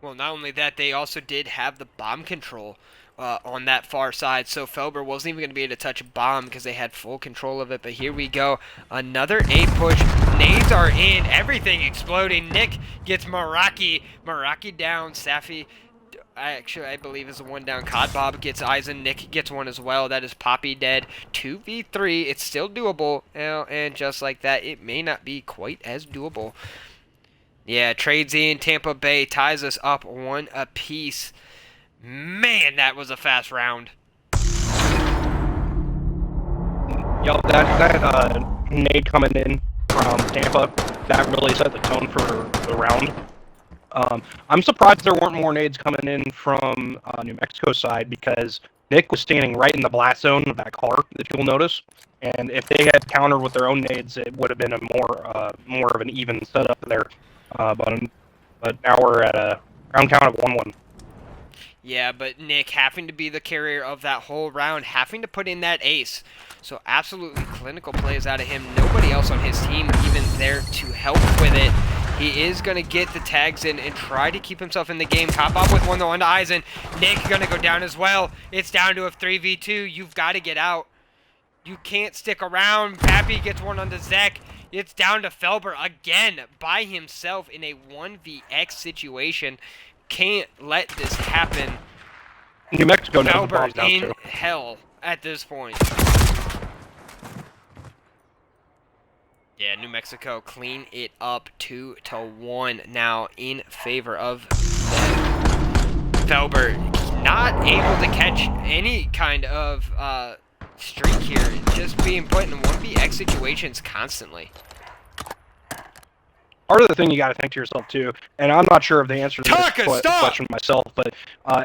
Well, not only that, they also did have the bomb control on that far side, so Felber wasn't even going to be able to touch a bomb because they had full control of it. But here we go. Another A push. Nades are in. Everything exploding. Nick gets Meraki. Meraki down. Safi, I believe, is the one down. Cod Bob gets Eisen. Nick gets one as well. That is Poppy dead. 2v3. It's still doable. And just like that, it may not be quite as doable. Yeah, trades in. Tampa Bay ties us up 1 apiece. Man, that was a fast round. Yep, that nade coming in from Tampa, that really set the tone for the round. I'm surprised there weren't more nades coming in from New Mexico side because Nick was standing right in the blast zone of that car, if you'll notice. And if they had countered with their own nades, it would have been a more of an even setup there. But now we're at a round count of 1-1. Yeah, but Nick having to be the carrier of that whole round, having to put in that ace. So absolutely clinical plays out of him. Nobody else on his team even there to help with it. He is going to get the tags in and try to keep himself in the game. Cop up with 1 to Eisen. Nick going to go down as well. It's down to a 3v2. You've got to get out. You can't stick around. Pappy gets one onto Zek. It's down to Felber again by himself in a 1vx situation. Can't let this happen. New Mexico knows the Felber bomb's down in too. hell at this point. Yeah, New Mexico clean it up 2-1 now in favor of them. Felber not able to catch any kind of streak here, just being put in 1vx situations constantly. Part of the thing you got to think to yourself too, and I'm not sure of the answer to this question myself, but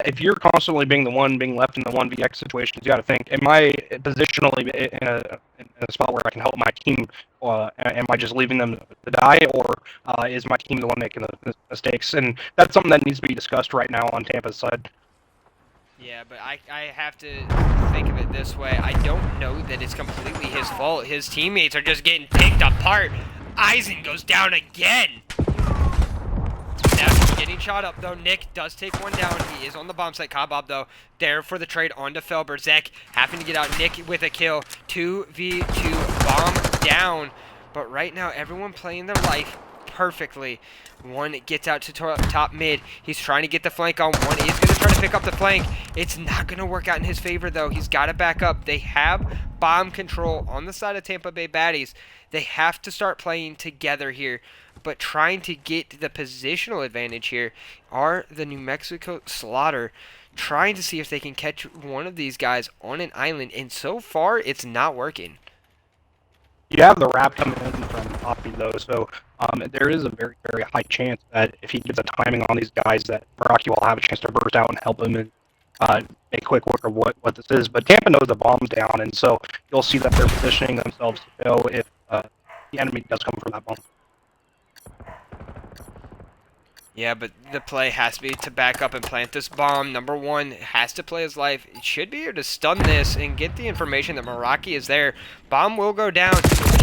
if you're constantly being the one being left in the 1vx situations, you got to think: am I positionally in a spot where I can help my team? Am I just leaving them to die, or is my team the one making the mistakes? And that's something that needs to be discussed right now on Tampa's side. Yeah, but I have to think of it this way. I don't know that it's completely his fault. His teammates are just getting picked apart. Eisen goes down again. Now he's getting shot up, though. Nick does take one down. He is on the bomb site. Kabob, though, there for the trade onto Felber. Zek having to get out. Nick with a kill. 2v2 bomb down. But right now, everyone playing their life perfectly. One gets out to top mid. He's trying to get the flank on. One is going to try to pick up the flank. It's not going to work out in his favor, though. He's got to back up. They have bomb control on the side of Tampa Bay Baddies. They have to start playing together here. But trying to get the positional advantage here are the New Mexico Slaughter. Trying to see if they can catch one of these guys on an island. And so far, it's not working. you have the wrap coming in from Poppy though, so there is a very very high chance that if he gets a timing on these guys, that Meraki will have a chance to burst out and help him and make quick work of what this is. But Tampa knows the bomb's down, and so you'll see that they're positioning themselves to go if the enemy does come from that bomb. Yeah, but the play has to be to back up and plant this bomb. Number one has to play his life. It should be able to stun this and get the information that Meraki is there. Bomb will go down.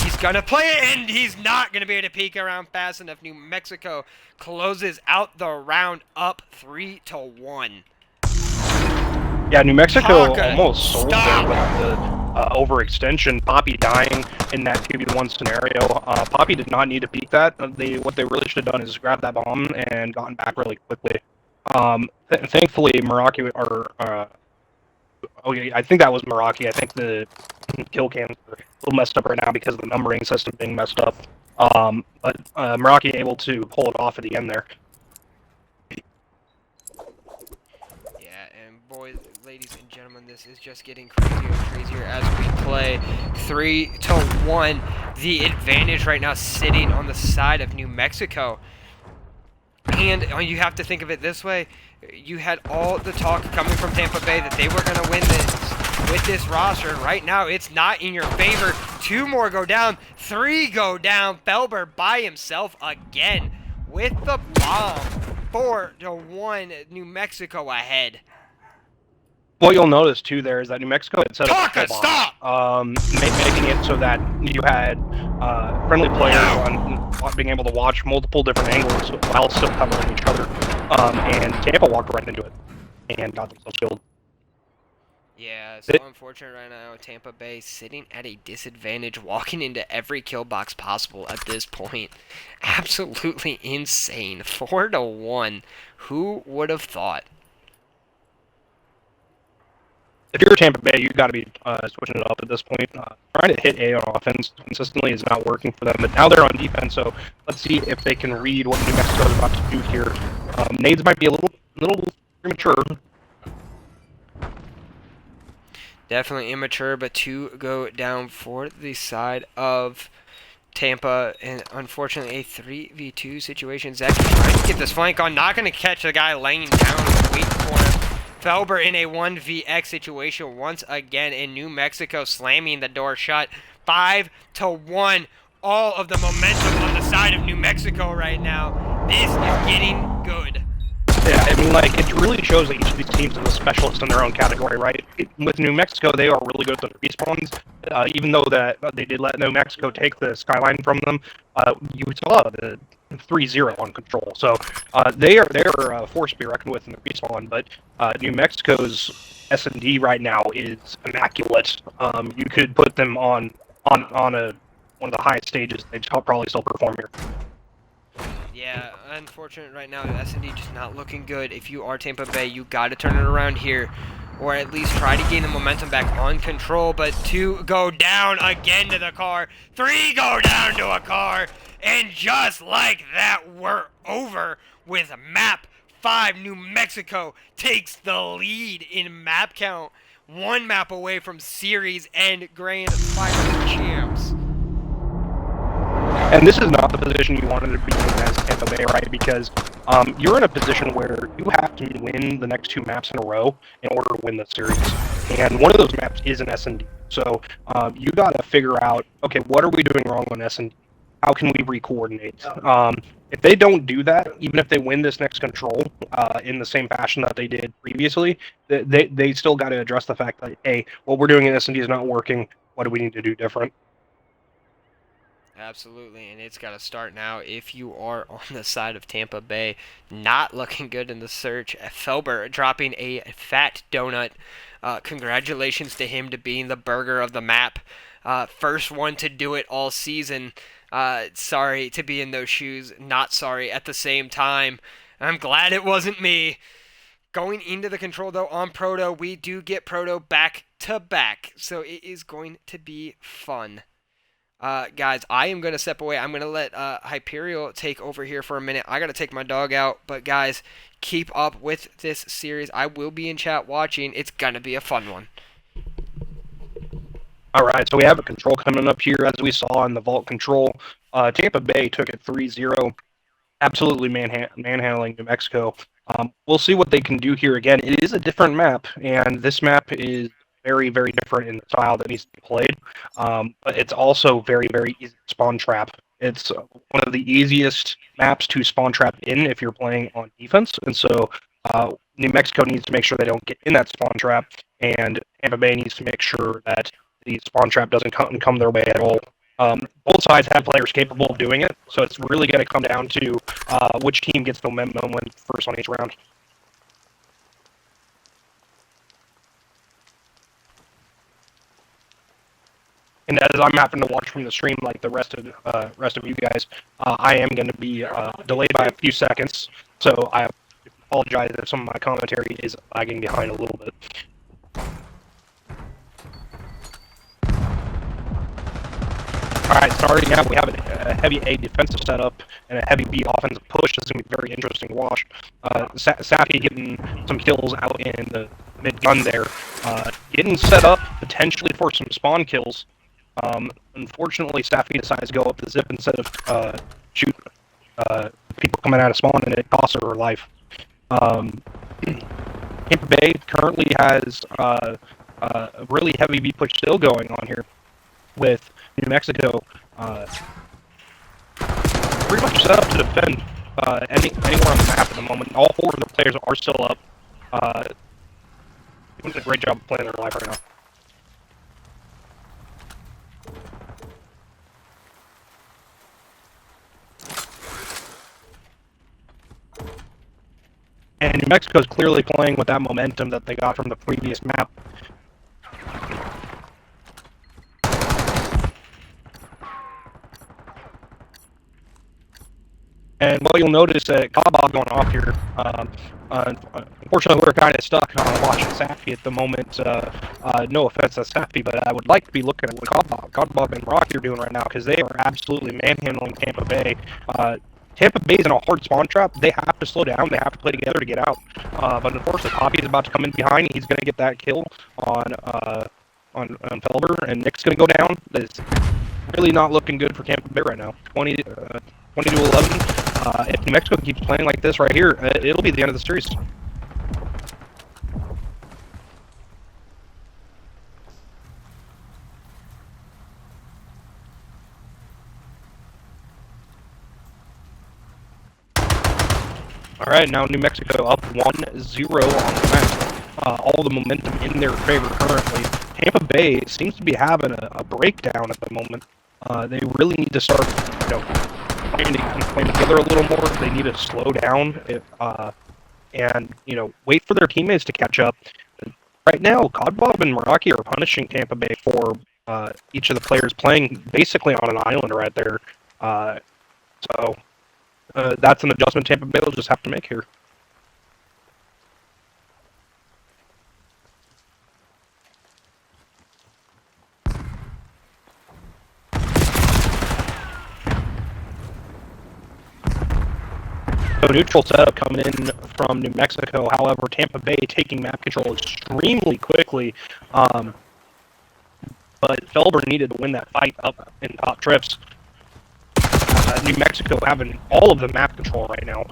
He's going to play it, and he's not going to be able to peek around fast enough. New Mexico closes out the round up 3-1. Yeah, New Mexico Taka, almost sold stop. there with the overextension. Poppy dying in that 2v1 scenario. Poppy did not need to peek that. What they really should have done is grab that bomb and gotten back really quickly. Thankfully, Meraki, I think that was Meraki. I think the kill cams are a little messed up right now because of the numbering system being messed up. But Meraki able to pull it off at the end there. Boys, ladies and gentlemen, this is just getting crazier and crazier as we play 3-1. The advantage right now sitting on the side of New Mexico. And you have to think of it this way. You had all the talk coming from Tampa Bay that they were going to win this with this roster. Right now, it's not in your favor. 2 more go down. 3 go down. Felber by himself again with the bomb. 4-1, New Mexico ahead. What you'll notice too there is that New Mexico had set up Taka, stop! Making it so that you had friendly players on being able to watch multiple different angles while still covering each other. And Tampa walked right into it and got themselves killed. Yeah, so unfortunate right now. Tampa Bay sitting at a disadvantage, walking into every kill box possible at this point. Absolutely insane. 4-1. Who would have thought? If you're Tampa Bay, you've got to be switching it up at this point. Trying to hit A on offense consistently is not working for them, but now they're on defense, so let's see if they can read what New Mexico is about to do here. Nades might be a little premature. Definitely immature, but 2 go down for the side of Tampa, and unfortunately a 3v2 situation. Zach trying to get this flank on, not going to catch the guy laying down in the weak corner. Felber in a 1vx situation once again, in New Mexico slamming the door shut. 5-1. All of the momentum on the side of New Mexico right now. This is getting good. Yeah, I mean, like, it really shows that each of these teams is a specialist in their own category, right? With New Mexico, they are really good at the respawns. Even though that they did let New Mexico take the skyline from them, you saw the 3-0 on control. So they're a force to be reckoned with in the respawn. But New Mexico's S&D right now is immaculate. You could put them on one of the highest stages. They'd probably still perform here. Yeah, unfortunate right now. S&D just not looking good. If you are Tampa Bay, you got to turn it around here, or at least try to gain the momentum back on control. But 2 go down again to the car. 3 go down to a car. And just like that, we're over with map 5. New Mexico takes the lead in map count. 1 map away from series and grand final champs. And this is not the position you wanted to be in as Tampa Bay, right? Because you're in a position where you have to win the next 2 maps in a row in order to win the series. And one of those maps is an S&D. So you got to figure out, okay, what are we doing wrong on S&D? How can we re-coordinate? If they don't do that, even if they win this next control in the same fashion that they did previously, they still got to address the fact that, hey, what we're doing in S&D is not working. What do we need to do different? Absolutely, and it's got to start now if you are on the side of Tampa Bay. Not looking good in the search. Felber dropping a fat donut. Congratulations to him to being the burger of the map. First one to do it all season. Sorry to be in those shoes. Not sorry at the same time. I'm glad it wasn't me. Going into the control, though, on Proto, we do get Proto back to back. So it is going to be fun. Guys, I am going to step away. I'm going to let Hyperial take over here for a minute. I got to take my dog out. But, guys, keep up with this series. I will be in chat watching. It's going to be a fun one. All right, so we have a control coming up here, as we saw in the vault control. Tampa Bay took it 3-0, absolutely manhandling New Mexico. We'll see what they can do here again. It is a different map, and this map is very, very different in the style that needs to be played. But it's also very, very easy to spawn trap. It's one of the easiest maps to spawn trap in if you're playing on defense, and so New Mexico needs to make sure they don't get in that spawn trap, and Tampa Bay needs to make sure that the spawn trap doesn't come their way at all. Both sides have players capable of doing it, so it's really going to come down to which team gets the momentum first on each round. And as I'm having to watch from the stream, like the rest of you guys, I am going to be delayed by a few seconds. So I apologize if some of my commentary is lagging behind a little bit. All right, starting out, we have a heavy A defensive setup and a heavy B offensive push. This is going to be a very interesting watch. Safi getting some kills out in the mid-gun there. Getting set up potentially for some spawn kills. Unfortunately, Safi decides to go up the zip instead of shoot people coming out of spawn, and it costs her life. Tampa Bay currently has a really heavy B push still going on here with New Mexico pretty much set up to defend anywhere on the map at the moment. All four of the players are still up. Doing a great job of playing their life right now. And New Mexico is clearly playing with that momentum that they got from the previous map. And what you'll notice that Kabah going off here. Unfortunately, we're kind of stuck on watching Safi at the moment. No offense to Safi, but I would like to be looking at what Kabah and Rocky are doing right now, because they are absolutely manhandling Tampa Bay. Tampa Bay's in a hard spawn trap. They have to slow down. They have to play together to get out. But unfortunately, Poppy is about to come in behind. He's going to get that kill on Felber, and Nick's going to go down. It's really not looking good for Tampa Bay right now. 20 to 11. If New Mexico keeps playing like this right here, it'll be the end of the series. All right, now New Mexico up 1-0 on the match. All the momentum in their favor currently. Tampa Bay seems to be having a breakdown at the moment. They really need to start, playing together a little more. They need to slow down and wait for their teammates to catch up. Right now, Godbob and Meraki are punishing Tampa Bay for each of the players playing basically on an island right there. So that's an adjustment Tampa Bay will just have to make here. So neutral setup coming in from New Mexico. However, Tampa Bay taking map control extremely quickly. But Felber needed to win that fight up in top trips. New Mexico having all of the map control right now.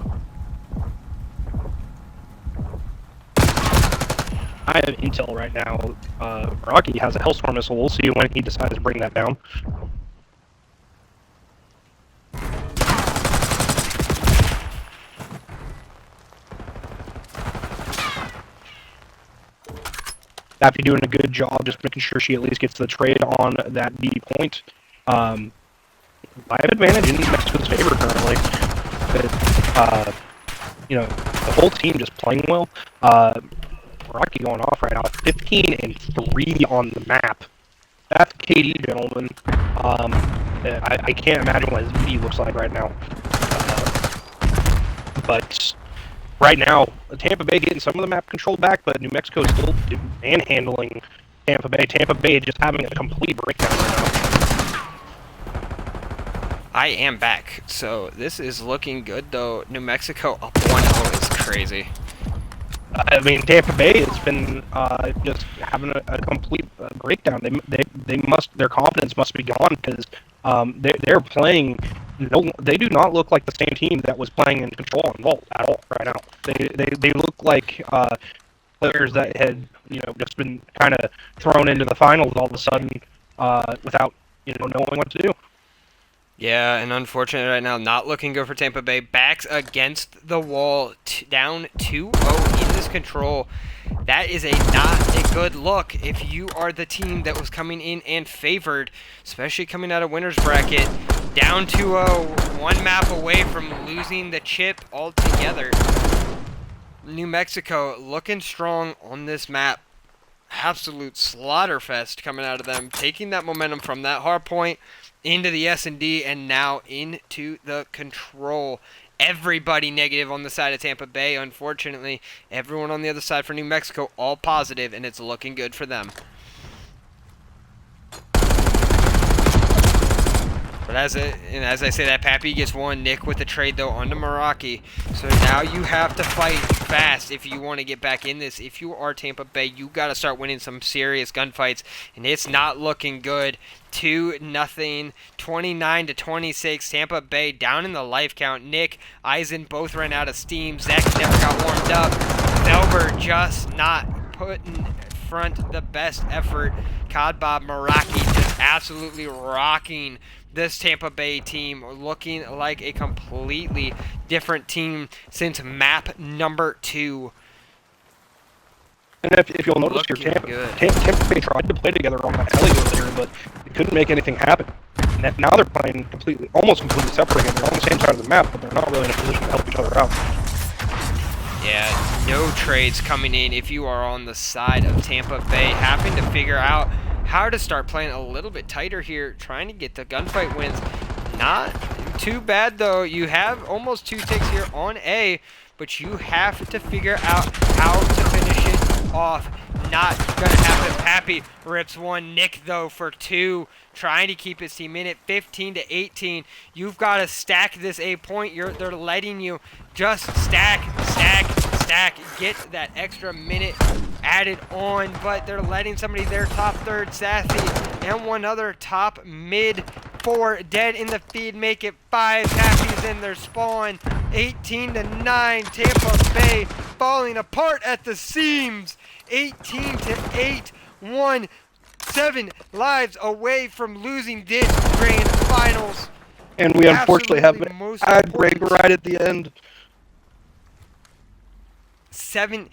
I have intel right now. Rocky has a Hellstorm missile. We'll see when he decides to bring that down. Daffy doing a good job just making sure she at least gets the trade on that B point. I have advantage in Mexico's favor currently. But, the whole team just playing well. Rocky going off right now, 15-3 on the map. That's KD, gentlemen. I can't imagine what his V looks like right now. But right now, Tampa Bay getting some of the map control back, but New Mexico is still manhandling Tampa Bay. Tampa Bay just having a complete breakdown right now. I am back. So this is looking good, though. New Mexico up 1-0 is crazy. I mean, Tampa Bay has been just having a complete breakdown. They must their confidence must be gone because they're playing. No, they do not look like the same team that was playing in Control and Vault at all right now. They look like players that had just been kind of thrown into the finals all of a sudden without knowing what to do. Yeah, and unfortunately right now, not looking good for Tampa Bay. Backs against the wall, down 2-0 in this Control. That is not a good look if you are the team that was coming in and favored, especially coming out of winner's bracket. Down 2-0, one map away from losing the chip altogether. New Mexico looking strong on this map. Absolute slaughterfest coming out of them, taking that momentum from that hard point into the S&D and now into the Control. Everybody negative on the side of Tampa Bay, unfortunately. Everyone on the other side for New Mexico, all positive, and it's looking good for them. But as I say that, Pappy gets one. Nick with the trade, though, onto Meraki. So now you have to fight fast if you want to get back in this. If you are Tampa Bay, you got to start winning some serious gunfights, and it's not looking good. 2-0, 29-26. Tampa Bay down in the life count. Nick, Eisen both ran out of steam. Zach never got warmed up. Velber just not putting front the best effort. Codbob Meraki just absolutely rocking this Tampa Bay team, looking like a completely different team since map number 2. And if you'll notice here, Tampa Bay tried to play together on that alley earlier, but they couldn't make anything happen. And now they're playing almost completely separated. They're on the same side of the map, but they're not really in a position to help each other out. Yeah, no trades coming in if you are on the side of Tampa Bay, having to figure out how to start playing a little bit tighter here, trying to get the gunfight wins. Not too bad, though. You have almost 2 ticks here on A, but you have to figure out how to finish it off. Not going to happen. Pappy rips 1. Nick, though, for 2. Trying to keep his team in it. 15-18. You've got to stack this A point. They're letting you just stack. Get that extra minute added on, but they're letting somebody their top third, Sassy, and one other top mid 4 dead in the feed, make it 5. Pappy's in their spawn. 18-9. Tampa Bay falling apart at the seams. 18-8. 7 lives away from losing this grand finals. And we unfortunately have an ad break right at the end. 17-7.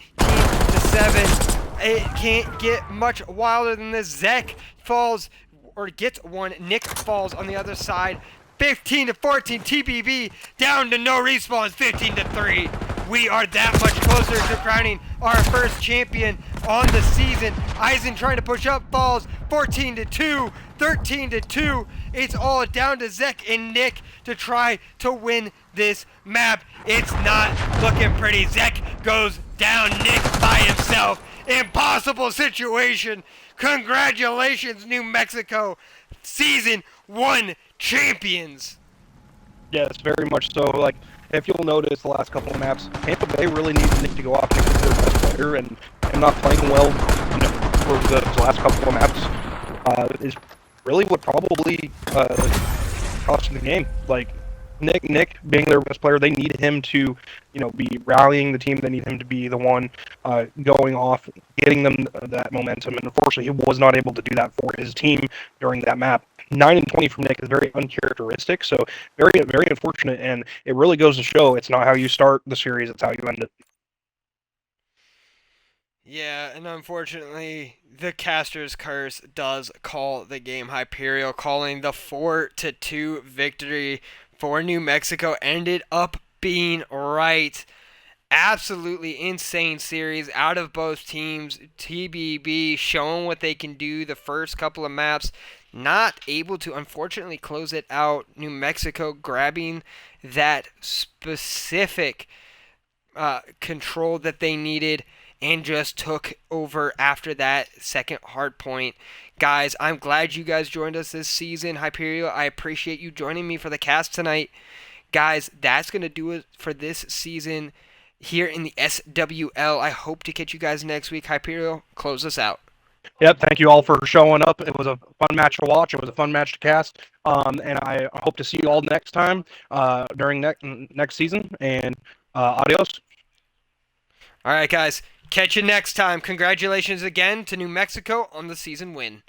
It can't get much wilder than this. Zek falls or gets 1. Nick falls on the other side. 15-14. TBB down to no respawns. 15-3. We are that much closer to crowning our first champion on the season. Eisen trying to push up, falls. 14-2. 13-2. It's all down to Zek and Nick to try to win this map. It's not looking pretty. Zek goes down. Nick by himself. Impossible situation. Congratulations, New Mexico. Season 1 champions. Yes, very much so. Like, if you'll notice the last couple of maps, Tampa Bay really needs Nick to go off. Nick is their best player, and not playing well for the last couple of maps is really what probably cost the game. Like, Nick being their best player, they need him to, be rallying the team. They need him to be the one going off, getting them that momentum. And unfortunately, he was not able to do that for his team during that map. 9-20 from Nick is very uncharacteristic, so very, very unfortunate. And it really goes to show it's not how you start the series; it's how you end it. Yeah, and unfortunately, the caster's curse does call the game. Hyperion calling the 4-2 victory for New Mexico ended up being right. Absolutely insane series out of both teams. TBB showing what they can do the first couple of maps. Not able to, unfortunately, close it out. New Mexico grabbing that specific control that they needed and just took over after that second hard point. Guys, I'm glad you guys joined us this season. Hyperion, I appreciate you joining me for the cast tonight. Guys, that's going to do it for this season. here in the SWL. I hope to catch you guys next week. Hyperion, close us out. Yep, thank you all for showing up. It was a fun match to watch. It was a fun match to cast. And I hope to see you all next time during next season. And adios. All right, guys. Catch you next time. Congratulations again to New Mexico on the season win.